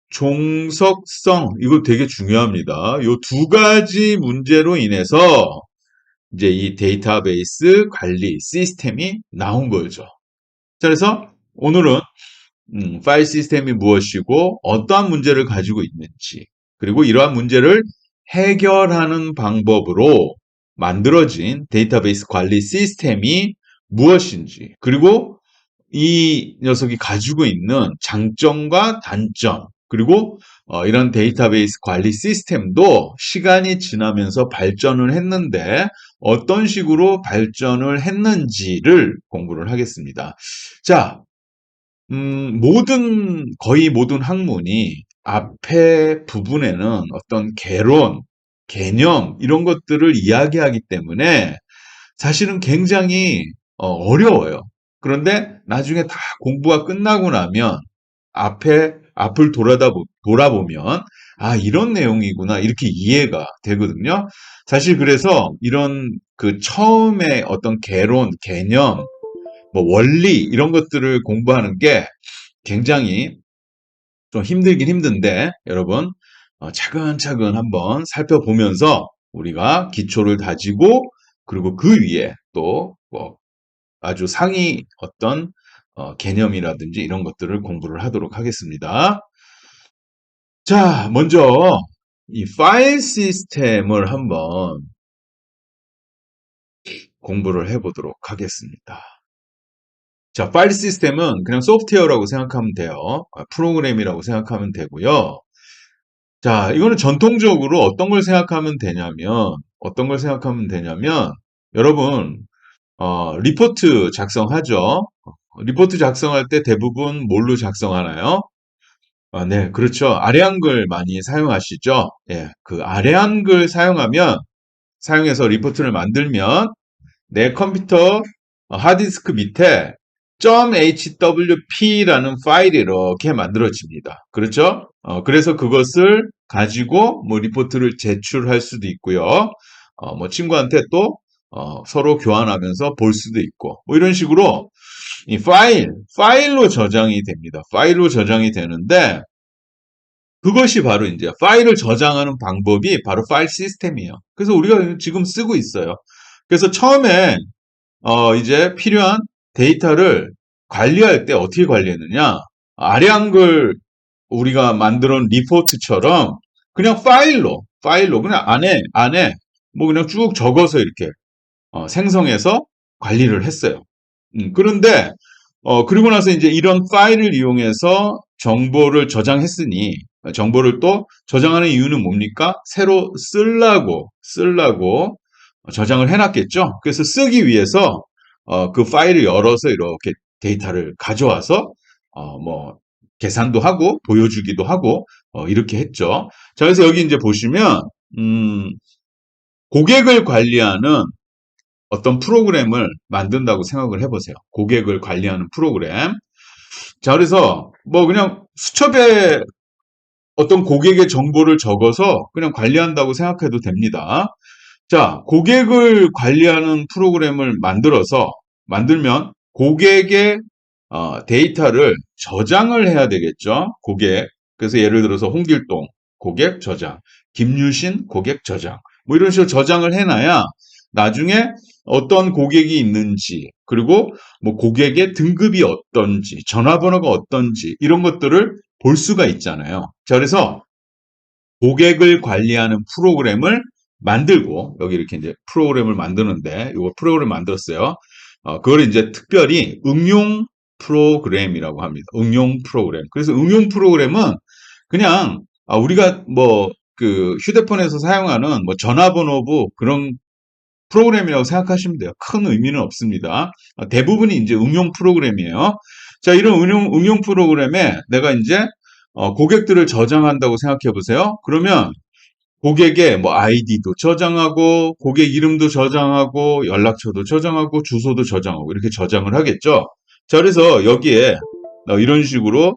종속성, 이거 되게 중요합니다. 이 두 가지 문제로 인해서 이제 이 데이터베이스 관리 시스템이 나온 거죠. 자, 그래서 오늘은 파일 시스템이 무엇이고 어떠한 문제를 가지고 있는지, 그리고 이러한 문제를 해결하는 방법으로 만들어진 데이터베이스 관리 시스템이 무엇인지, 그리고 이 녀석이 가지고 있는 장점과 단점, 그리고 이런 데이터베이스 관리 시스템도 시간이 지나면서 발전을 했는데 어떤 식으로 발전을 했는지를 공부를 하겠습니다. 자, 거의 모든 학문이 앞에 부분에는 어떤 개론, 개념, 이런 것들을 이야기하기 때문에 사실은 굉장히 어려워요. 그런데 나중에 다 공부가 끝나고 나면 앞을 돌아보면 이런 내용이구나 이렇게 이해가 되거든요. 사실 그래서 이런 그 처음에 어떤 개론, 개념, 뭐 원리 이런 것들을 공부하는 게 굉장히 좀 힘들긴 힘든데 여러분 차근차근 한번 살펴보면서 우리가 기초를 다지고 그리고 그 위에 또 뭐 아주 상위 어떤 개념이라든지 이런 것들을 공부를 하도록 하겠습니다. 자, 먼저 이 파일 시스템을 한번 공부를 해보도록 하겠습니다. 자, 파일 시스템은 그냥 소프트웨어라고 생각하면 돼요. 프로그램이라고 생각하면 되고요. 자, 이거는 전통적으로 어떤 걸 생각하면 되냐면, 여러분, 리포트 작성하죠? 리포트 작성할 때 대부분 뭘로 작성하나요? 네, 그렇죠. 아래 한글 많이 사용하시죠? 예, 그 아래 한글 사용해서 리포트를 만들면 내 컴퓨터 하드디스크 밑에 .hwp라는 파일이 이렇게 만들어집니다. 그렇죠? 그래서 그것을 가지고 뭐 리포트를 제출할 수도 있고요. 뭐 친구한테 또 서로 교환하면서 볼 수도 있고 뭐 이런 식으로 이 파일로 저장이 됩니다. 파일로 저장이 되는데 그것이 바로 이제 파일을 저장하는 방법이 바로 파일 시스템이에요. 그래서 우리가 지금 쓰고 있어요. 그래서 처음에 이제 필요한 데이터를 관리할 때 어떻게 관리했느냐? 아래 한글 우리가 만들어 놓은 리포트처럼 그냥 파일로 그냥 안에 뭐 그냥 쭉 적어서 이렇게 생성해서 관리를 했어요. 그런데 그리고 나서 이제 이런 파일을 이용해서 정보를 저장했으니 정보를 또 저장하는 이유는 뭡니까? 새로 쓰려고 저장을 해놨겠죠. 그래서 쓰기 위해서 그 파일을 열어서 이렇게 데이터를 가져와서 뭐 계산도 하고 보여주기도 하고 이렇게 했죠. 자, 그래서 여기 이제 보시면 고객을 관리하는 어떤 프로그램을 만든다고 생각을 해보세요. 고객을 관리하는 프로그램. 자, 그래서 뭐 그냥 수첩에 어떤 고객의 정보를 적어서 그냥 관리한다고 생각해도 됩니다. 자, 고객을 관리하는 프로그램을 만들면 고객의 데이터를 저장을 해야 되겠죠. 그래서 예를 들어서 홍길동 고객 저장, 김유신 고객 저장, 뭐 이런 식으로 저장을 해놔야 나중에 어떤 고객이 있는지, 그리고 뭐 고객의 등급이 어떤지, 전화번호가 어떤지 이런 것들을 볼 수가 있잖아요. 자, 그래서 고객을 관리하는 프로그램을 만들고 여기 이렇게 이제 프로그램을 만드는데 이거 프로그램을 만들었어요. 그걸 이제 특별히 응용 프로그램이라고 합니다. 응용 프로그램. 그래서 응용 프로그램은 그냥 우리가 뭐 그 휴대폰에서 사용하는 뭐 전화번호부 그런 프로그램이라고 생각하시면 돼요. 큰 의미는 없습니다. 대부분이 이제 응용 프로그램이에요. 자, 이런 응용 프로그램에 내가 이제 고객들을 저장한다고 생각해 보세요. 그러면 고객의 뭐 아이디도 저장하고 고객 이름도 저장하고 연락처도 저장하고 주소도 저장하고 이렇게 저장을 하겠죠. 자, 그래서 여기에 이런 식으로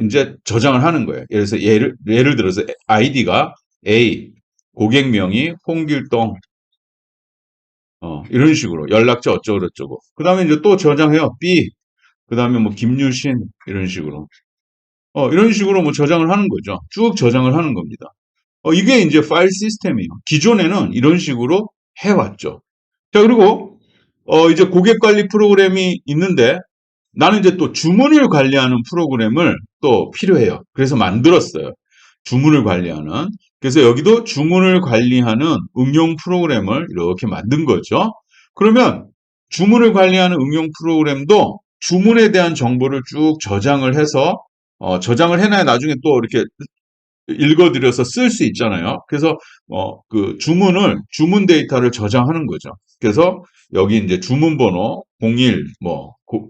이제 저장을 하는 거예요. 그래서 예를 들어서 아이디가 A, 고객명이 홍길동, 이런 식으로 연락처 어쩌고저쩌고. 그 다음에 이제 또 저장해요. B, 그 다음에 뭐 김유신 이런 식으로. 이런 식으로 뭐 저장을 하는 거죠. 쭉 저장을 하는 겁니다. 이게 이제 파일 시스템이에요. 기존에는 이런 식으로 해왔죠. 자, 그리고 이제 고객 관리 프로그램이 있는데 나는 이제 또 주문을 관리하는 프로그램을 또 필요해요. 그래서 만들었어요. 주문을 관리하는. 그래서 여기도 주문을 관리하는 응용 프로그램을 이렇게 만든 거죠. 그러면 주문을 관리하는 응용 프로그램도 주문에 대한 정보를 쭉 저장을 해서 저장을 해놔야 나중에 또 이렇게 읽어드려서 쓸 수 있잖아요. 그래서 그 주문 데이터를 저장하는 거죠. 그래서 여기 이제 주문 번호 01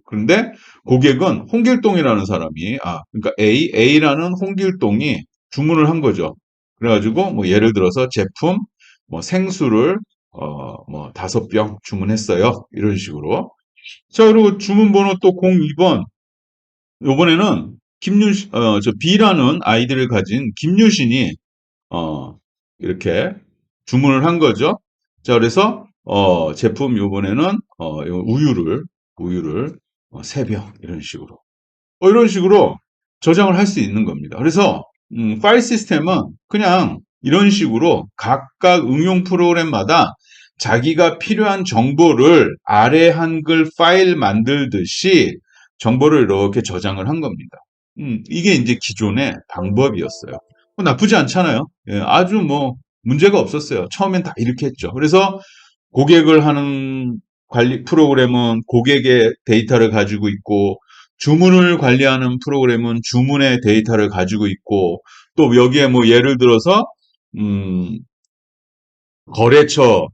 그런데 고객은 홍길동이라는 사람이 그러니까 A라는 홍길동이 주문을 한 거죠. 그래가지고 뭐 예를 들어서 제품 뭐 생수를 뭐 5병 주문했어요. 이런 식으로. 자, 그리고 주문 번호 또 02번 요번에는 B라는 아이디를 가진 김유신이, 이렇게 주문을 한 거죠. 자, 그래서, 제품 요번에는, 우유를 3병, 이런 식으로. 이런 식으로 저장을 할 수 있는 겁니다. 그래서, 파일 시스템은 그냥 이런 식으로 각각 응용 프로그램마다 자기가 필요한 정보를 아래 한글 파일 만들듯이 정보를 이렇게 저장을 한 겁니다. 이게 이제 기존의 방법이었어요. 나쁘지 않잖아요. 예, 아주 뭐 문제가 없었어요. 처음엔 다 이렇게 했죠. 그래서 고객을 하는 관리 프로그램은 고객의 데이터를 가지고 있고 주문을 관리하는 프로그램은 주문의 데이터를 가지고 있고 또 여기에 뭐 예를 들어서 음, 거래처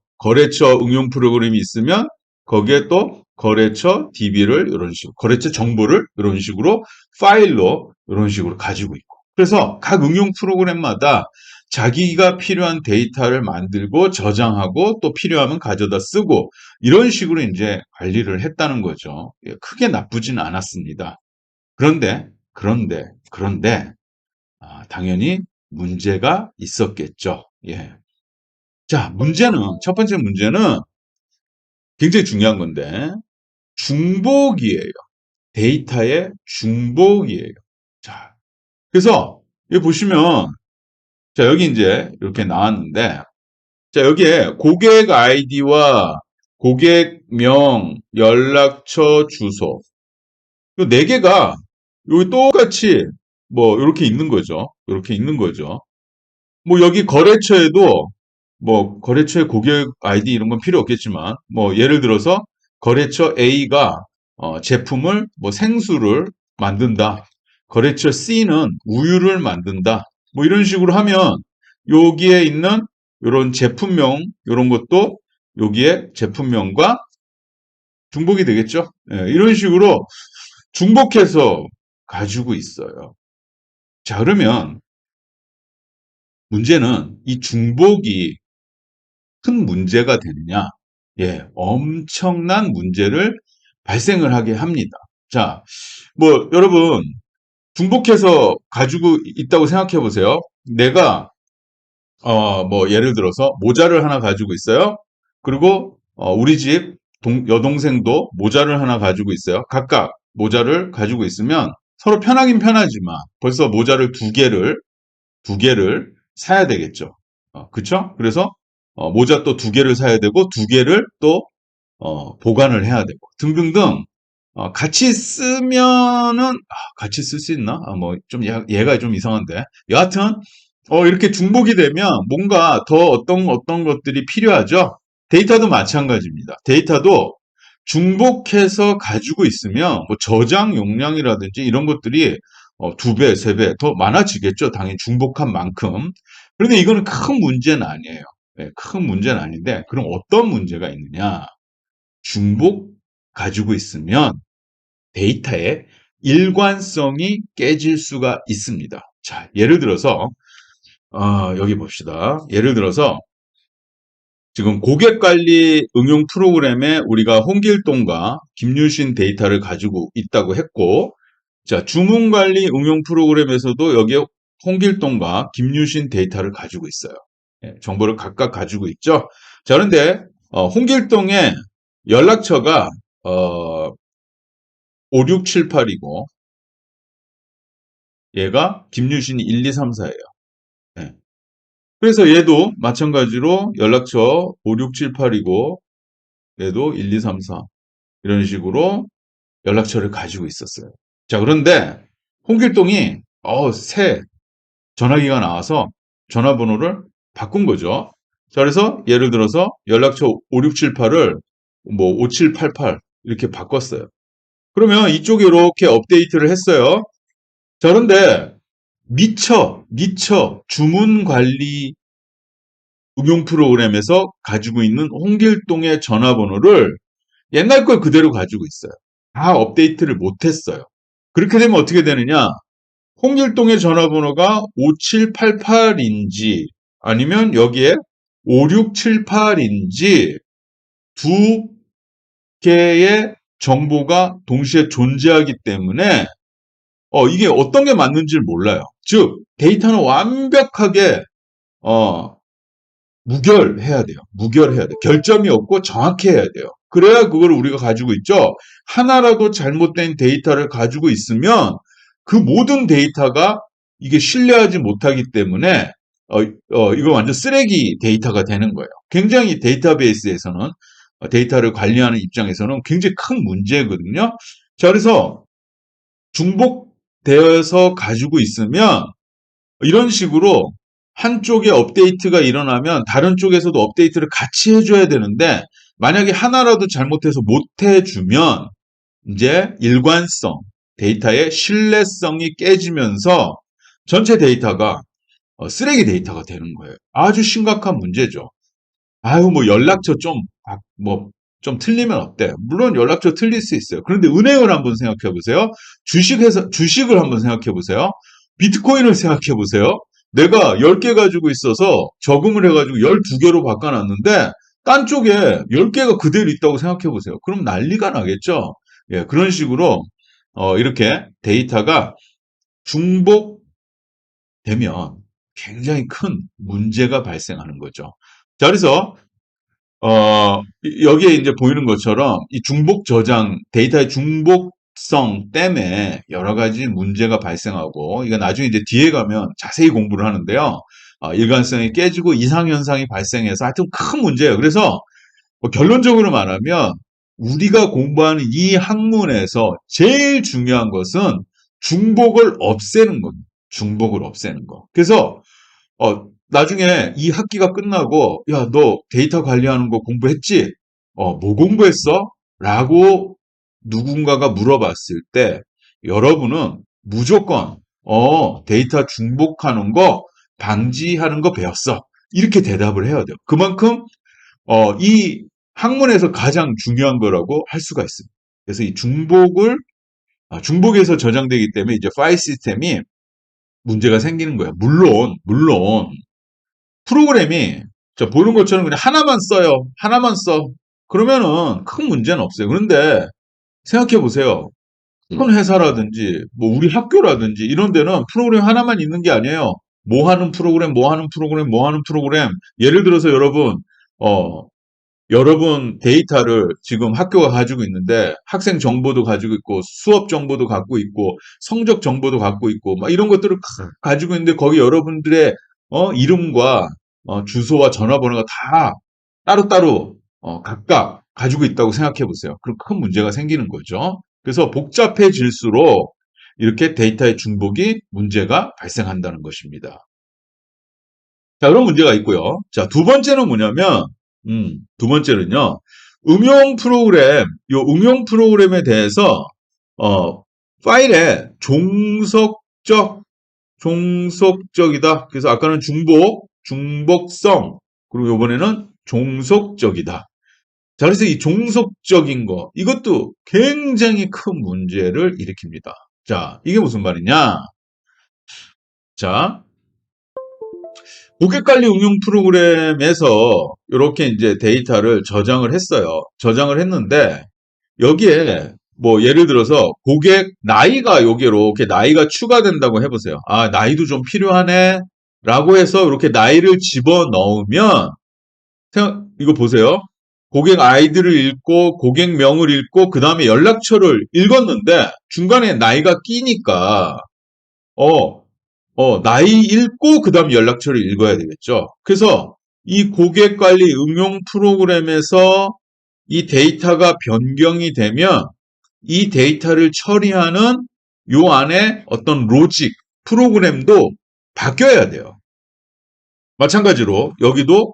응용 프로그램이 있으면 거기에 또 거래처 DB를 이런 식으로, 거래처 정보를 이런 식으로 파일로 이런 식으로 가지고 있고. 그래서 각 응용 프로그램마다 자기가 필요한 데이터를 만들고 저장하고 또 필요하면 가져다 쓰고 이런 식으로 이제 관리를 했다는 거죠. 크게 나쁘진 않았습니다. 그런데, 당연히 문제가 있었겠죠. 예. 자, 첫 번째 문제는 굉장히 중요한 건데, 중복이에요. 데이터의 중복이에요. 자, 그래서, 여기 보시면, 자, 여기 이제 이렇게 나왔는데, 자, 여기에 고객 아이디와 고객명, 연락처, 주소. 요 네 개가 여기 똑같이 뭐 이렇게 있는 거죠. 이렇게 있는 거죠. 뭐 여기 거래처에도 뭐 거래처의 고객 아이디 이런 건 필요 없겠지만 뭐 예를 들어서 거래처 A가 제품을 뭐 생수를 만든다. 거래처 C는 우유를 만든다. 뭐 이런 식으로 하면 여기에 있는 이런 제품명 이런 것도 여기에 제품명과 중복이 되겠죠. 예, 이런 식으로 중복해서 가지고 있어요. 자, 그러면 문제는 이 중복이 큰 문제가 되느냐? 예, 엄청난 문제를 발생을 하게 합니다. 자, 뭐, 여러분, 중복해서 가지고 있다고 생각해 보세요. 내가, 뭐, 예를 들어서 모자를 하나 가지고 있어요. 그리고, 우리 집 여동생도 모자를 하나 가지고 있어요. 각각 모자를 가지고 있으면 서로 편하긴 편하지만 벌써 모자를 두 개를 사야 되겠죠. 그쵸? 그래서 모자 또 두 개를 사야 되고 두 개를 또 보관을 해야 되고 등등등 같이 쓰면은 같이 쓸 수 있나? 뭐 좀 얘가 좀 이상한데 여하튼 이렇게 중복이 되면 뭔가 더 어떤 것들이 필요하죠. 데이터도 마찬가지입니다. 데이터도 중복해서 가지고 있으면 뭐 저장 용량이라든지 이런 것들이 두 배, 세 배 더 많아지겠죠. 당연히 중복한 만큼. 그런데 이거는 큰 문제는 아니에요. 네, 큰 문제는 아닌데 그럼 어떤 문제가 있느냐? 중복 가지고 있으면 데이터의 일관성이 깨질 수가 있습니다. 자, 예를 들어서 여기 봅시다. 예를 들어서 지금 고객관리 응용 프로그램에 우리가 홍길동과 김유신 데이터를 가지고 있다고 했고, 자, 주문관리 응용 프로그램에서도 여기에 홍길동과 김유신 데이터를 가지고 있어요. 예, 정보를 각각 가지고 있죠. 자, 그런데 홍길동의 연락처가 5678이고 얘가 김유신이 1, 2, 3, 4예요. 그래서 얘도 마찬가지로 연락처 5678이고 얘도 1, 2, 3, 4 이런 식으로 연락처를 가지고 있었어요. 자, 그런데 홍길동이 새 전화기가 나와서 전화번호를 바꾼 거죠. 자, 그래서 예를 들어서 연락처 5678을 뭐 5788 이렇게 바꿨어요. 그러면 이쪽에 이렇게 업데이트를 했어요. 자, 그런데 미처 주문 관리 응용 프로그램에서 가지고 있는 홍길동의 전화번호를 옛날 걸 그대로 가지고 있어요. 다 업데이트를 못했어요. 그렇게 되면 어떻게 되느냐? 홍길동의 전화번호가 5788인지 아니면 여기에 5678인지 두 개의 정보가 동시에 존재하기 때문에 이게 어떤 게 맞는지를 몰라요. 즉 데이터는 완벽하게 어, 무결해야 돼요. 무결해야 돼요. 결점이 없고 정확해야 돼요. 그래야 그걸 우리가 가지고 있죠. 하나라도 잘못된 데이터를 가지고 있으면 그 모든 데이터가 이게 신뢰하지 못하기 때문에 이거 완전 쓰레기 데이터가 되는 거예요. 굉장히 데이터베이스에서는 데이터를 관리하는 입장에서는 굉장히 큰 문제거든요. 자, 그래서 중복되어서 가지고 있으면 이런 식으로 한쪽에 업데이트가 일어나면 다른 쪽에서도 업데이트를 같이 해줘야 되는데 만약에 하나라도 잘못해서 못 해주면 이제 일관성, 데이터의 신뢰성이 깨지면서 전체 데이터가 쓰레기 데이터가 되는 거예요. 아주 심각한 문제죠. 아유, 뭐 연락처 좀 틀리면 어때? 물론 연락처 틀릴 수 있어요. 그런데 은행을 한번 생각해 보세요. 주식을 한번 생각해 보세요. 비트코인을 생각해 보세요. 내가 10개 가지고 있어서 저금을 해가지고 12개로 바꿔놨는데, 딴 쪽에 10개가 그대로 있다고 생각해 보세요. 그럼 난리가 나겠죠? 예, 그런 식으로, 이렇게 데이터가 중복되면 굉장히 큰 문제가 발생하는 거죠. 자, 그래서 여기에 이제 보이는 것처럼 이 중복 저장, 데이터의 중복성 때문에 여러 가지 문제가 발생하고, 이거 나중에 이제 뒤에 가면 자세히 공부를 하는데요. 일관성이 깨지고 이상현상이 발생해서 하여튼 큰 문제예요. 그래서 뭐 결론적으로 말하면 우리가 공부하는 이 학문에서 제일 중요한 것은 중복을 없애는 겁니다. 중복을 없애는 거. 그래서 나중에 이 학기가 끝나고, 야, 너 데이터 관리하는 거 공부했지? 뭐 공부했어? 라고 누군가가 물어봤을 때, 여러분은 무조건, 데이터 중복하는 거, 방지하는 거 배웠어. 이렇게 대답을 해야 돼요. 그만큼, 이 학문에서 가장 중요한 거라고 할 수가 있습니다. 그래서 이 중복에서 저장되기 때문에 이제 파일 시스템이 문제가 생기는 거예요. 물론, 프로그램이 보는 것처럼 그냥 하나만 써요. 하나만 써. 그러면은 큰 문제는 없어요. 그런데 생각해 보세요. 큰 회사라든지 뭐 우리 학교라든지 이런 데는 프로그램 하나만 있는 게 아니에요. 뭐 하는 프로그램, 뭐 하는 프로그램, 뭐 하는 프로그램. 예를 들어서 여러분 데이터를 지금 학교가 가지고 있는데 학생 정보도 가지고 있고 수업 정보도 갖고 있고 성적 정보도 갖고 있고 막 이런 것들을 가지고 있는데 거기 여러분들의 이름과 주소와 전화번호가 다 따로따로 각각 가지고 있다고 생각해 보세요. 그럼 큰 문제가 생기는 거죠. 그래서 복잡해질수록 이렇게 데이터의 중복이 문제가 발생한다는 것입니다. 자, 그런 문제가 있고요. 자, 두 번째는 뭐냐면, 두 번째는요, 응용 프로그램에 대해서, 파일에 종속적이다. 그래서 아까는 중복성, 그리고 이번에는 종속적이다. 자, 그래서 이 종속적인 거, 이것도 굉장히 큰 문제를 일으킵니다. 자, 이게 무슨 말이냐? 자, 고객관리 응용 프로그램에서 이렇게 이제 데이터를 저장을 했어요. 저장을 했는데 여기에 뭐 예를 들어서 고객 나이가 여기 이렇게 나이가 추가된다고 해보세요. 아, 나이도 좀 필요하네. 라고 해서 이렇게 나이를 집어 넣으면 이거 보세요. 고객 아이디를 읽고 고객명을 읽고 그 다음에 연락처를 읽었는데 중간에 나이가 끼니까 어 나이 읽고 그다음 연락처를 읽어야 되겠죠. 그래서 이 고객 관리 응용 프로그램에서 이 데이터가 변경이 되면 이 데이터를 처리하는 요 안에 어떤 로직, 프로그램도 바뀌어야 돼요. 마찬가지로 여기도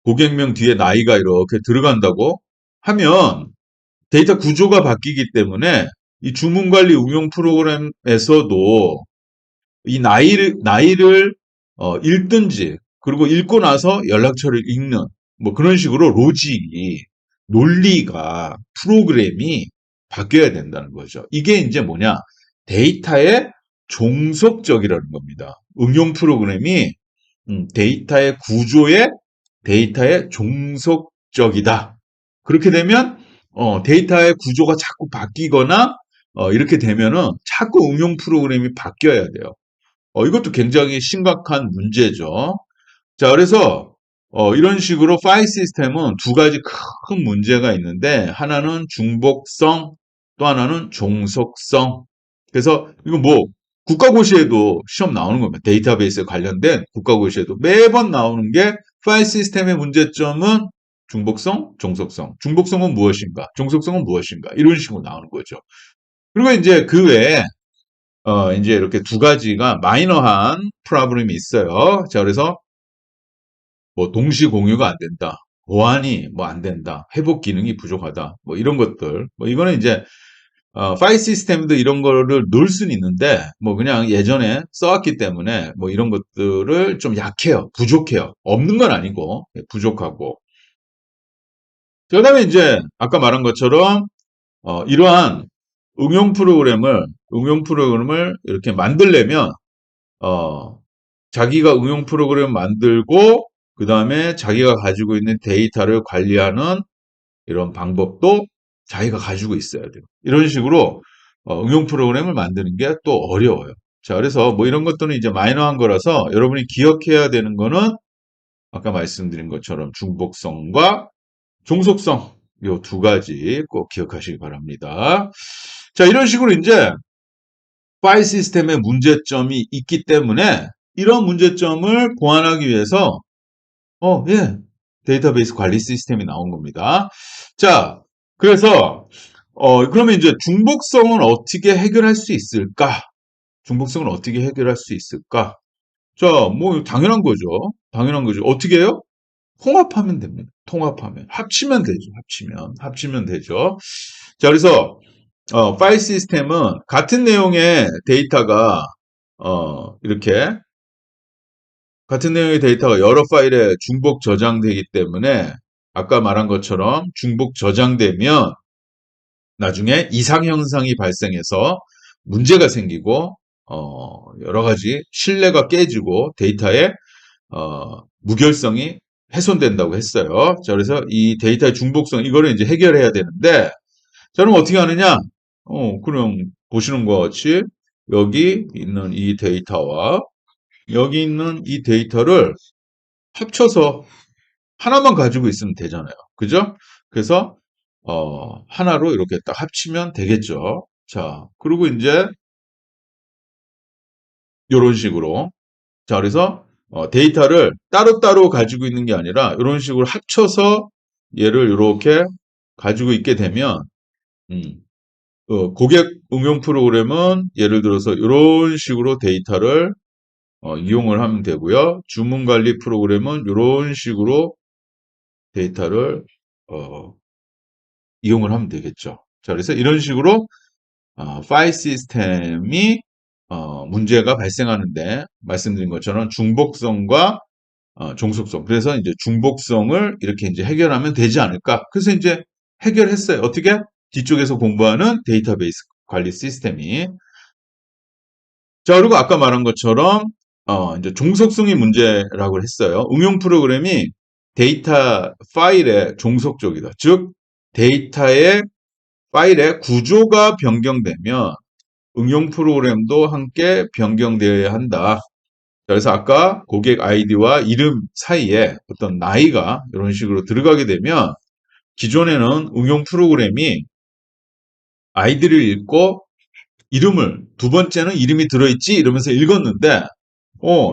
고객명 뒤에 나이가 이렇게 들어간다고 하면 데이터 구조가 바뀌기 때문에 이 주문관리 응용 프로그램에서도 이 나이를 읽든지 그리고 읽고 나서 연락처를 읽는 뭐 그런 식으로 로직이 논리가 프로그램이 바뀌어야 된다는 거죠. 이게 이제 뭐냐? 데이터의 종속적이라는 겁니다. 응용 프로그램이 데이터의 구조에 데이터의 종속적이다. 그렇게 되면 데이터의 구조가 자꾸 바뀌거나 이렇게 되면은 자꾸 응용 프로그램이 바뀌어야 돼요. 이것도 굉장히 심각한 문제죠. 자, 그래서 이런 식으로 파일 시스템은 두 가지 큰 문제가 있는데 하나는 중복성, 또 하나는 종속성. 그래서 이거 뭐 국가고시에도 시험 나오는 겁니다. 데이터베이스에 관련된 국가고시에도 매번 나오는 게 파일 시스템의 문제점은 중복성, 종속성. 중복성은 무엇인가? 종속성은 무엇인가? 이런 식으로 나오는 거죠. 그리고 이제 그 외에 이제 이렇게 두 가지가 마이너한 프로블럼이 있어요. 자, 그래서 뭐 동시 공유가 안 된다. 보안이 뭐 안 된다. 회복 기능이 부족하다. 뭐 이런 것들. 뭐 이거는 이제 파일 시스템도 이런 거를 넣을 수는 있는데 뭐 그냥 예전에 써왔기 때문에 뭐 이런 것들을 좀 약해요. 부족해요. 없는 건 아니고 부족하고. 그다음에 이제 아까 말한 것처럼 이러한 응용 프로그램을 이렇게 만들려면 자기가 응용 프로그램 만들고 그 다음에 자기가 가지고 있는 데이터를 관리하는 이런 방법도 자기가 가지고 있어야 돼요. 이런 식으로 응용 프로그램을 만드는 게 또 어려워요. 자, 그래서 뭐 이런 것들은 이제 마이너한 거라서 여러분이 기억해야 되는 거는 아까 말씀드린 것처럼 중복성과 종속성 요 두 가지 꼭 기억하시기 바랍니다. 자, 이런 식으로 이제 파일 시스템에 문제점이 있기 때문에 이런 문제점을 보완하기 위해서 예. 데이터베이스 관리 시스템이 나온 겁니다. 자, 그래서 그러면 이제 중복성은 어떻게 해결할 수 있을까? 중복성을 어떻게 해결할 수 있을까? 자, 뭐 당연한 거죠. 당연한 거죠. 어떻게 해요? 통합하면 됩니다. 통합하면. 합치면 되죠. 합치면 되죠. 자, 그래서 파일 시스템은 같은 내용의 데이터가 이렇게 같은 내용의 데이터가 여러 파일에 중복 저장되기 때문에 아까 말한 것처럼 중복 저장되면 나중에 이상 현상이 발생해서 문제가 생기고 여러 가지 신뢰가 깨지고 데이터의 무결성이 훼손된다고 했어요. 자, 그래서 이 데이터의 중복성 이거를 이제 해결해야 되는데 자, 그럼 어떻게 하느냐? 그럼 보시는 것 같이 여기 있는 이 데이터와 여기 있는 이 데이터를 합쳐서 하나만 가지고 있으면 되잖아요. 그죠? 그래서 하나로 이렇게 딱 합치면 되겠죠. 자, 그리고 이제 이런 식으로 자, 그래서 데이터를 따로따로 가지고 있는 게 아니라 이런 식으로 합쳐서 얘를 이렇게 가지고 있게 되면 음, 고객 응용 프로그램은 예를 들어서 이런 식으로 데이터를 이용을 하면 되고요. 주문 관리 프로그램은 이런 식으로 데이터를 어, 이용을 하면 되겠죠. 자, 그래서 이런 식으로 파일 시스템이 문제가 발생하는데 말씀드린 것처럼 중복성과 종속성. 그래서 이제 중복성을 이렇게 이제 해결하면 되지 않을까. 그래서 이제 해결했어요. 어떻게? 뒤쪽에서 공부하는 데이터베이스 관리 시스템이. 자, 그리고 아까 말한 것처럼, 이제 종속성이 문제라고 했어요. 응용 프로그램이 데이터 파일의 종속적이다. 즉, 데이터의 파일의 구조가 변경되면 응용 프로그램도 함께 변경되어야 한다. 그래서 아까 고객 아이디와 이름 사이에 어떤 나이가 이런 식으로 들어가게 되면 기존에는 응용 프로그램이 아이디를 읽고 이름을 두 번째는 이름이 들어있지 이러면서 읽었는데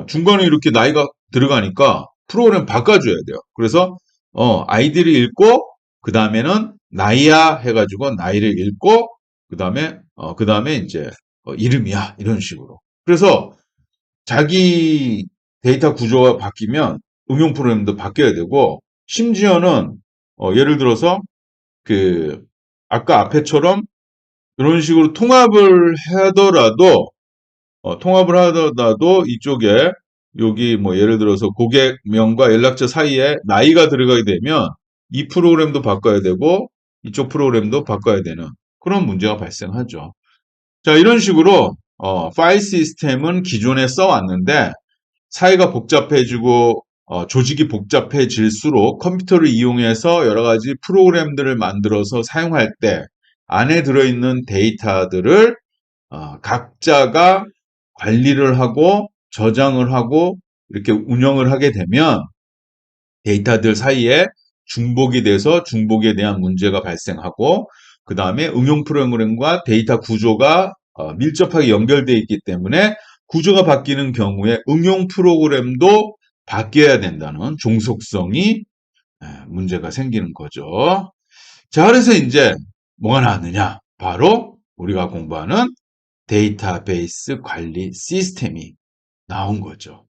중간에 이렇게 나이가 들어가니까 프로그램 바꿔줘야 돼요. 그래서 아이디를 읽고 그 다음에는 나이야 해가지고 나이를 읽고 그 다음에 이제 이름이야 이런 식으로. 그래서 자기 데이터 구조가 바뀌면 응용 프로그램도 바뀌어야 되고 심지어는 예를 들어서 그 아까 앞에처럼 이런 식으로 통합을 하더라도 이쪽에 여기 뭐 예를 들어서 고객명과 연락처 사이에 나이가 들어가게 되면 이 프로그램도 바꿔야 되고 이쪽 프로그램도 바꿔야 되는 그런 문제가 발생하죠. 자, 이런 식으로 파일 시스템은 기존에 써왔는데 사회가 복잡해지고 조직이 복잡해질수록 컴퓨터를 이용해서 여러 가지 프로그램들을 만들어서 사용할 때 안에 들어있는 데이터들을 각자가 관리를 하고 저장을 하고 이렇게 운영을 하게 되면 데이터들 사이에 중복이 돼서 중복에 대한 문제가 발생하고 그 다음에 응용 프로그램과 데이터 구조가 밀접하게 연결되어 있기 때문에 구조가 바뀌는 경우에 응용 프로그램도 바뀌어야 된다는 종속성이 문제가 생기는 거죠. 자, 그래서 이제 뭐가 나왔느냐? 바로 우리가 공부하는 데이터베이스 관리 시스템이 나온 거죠.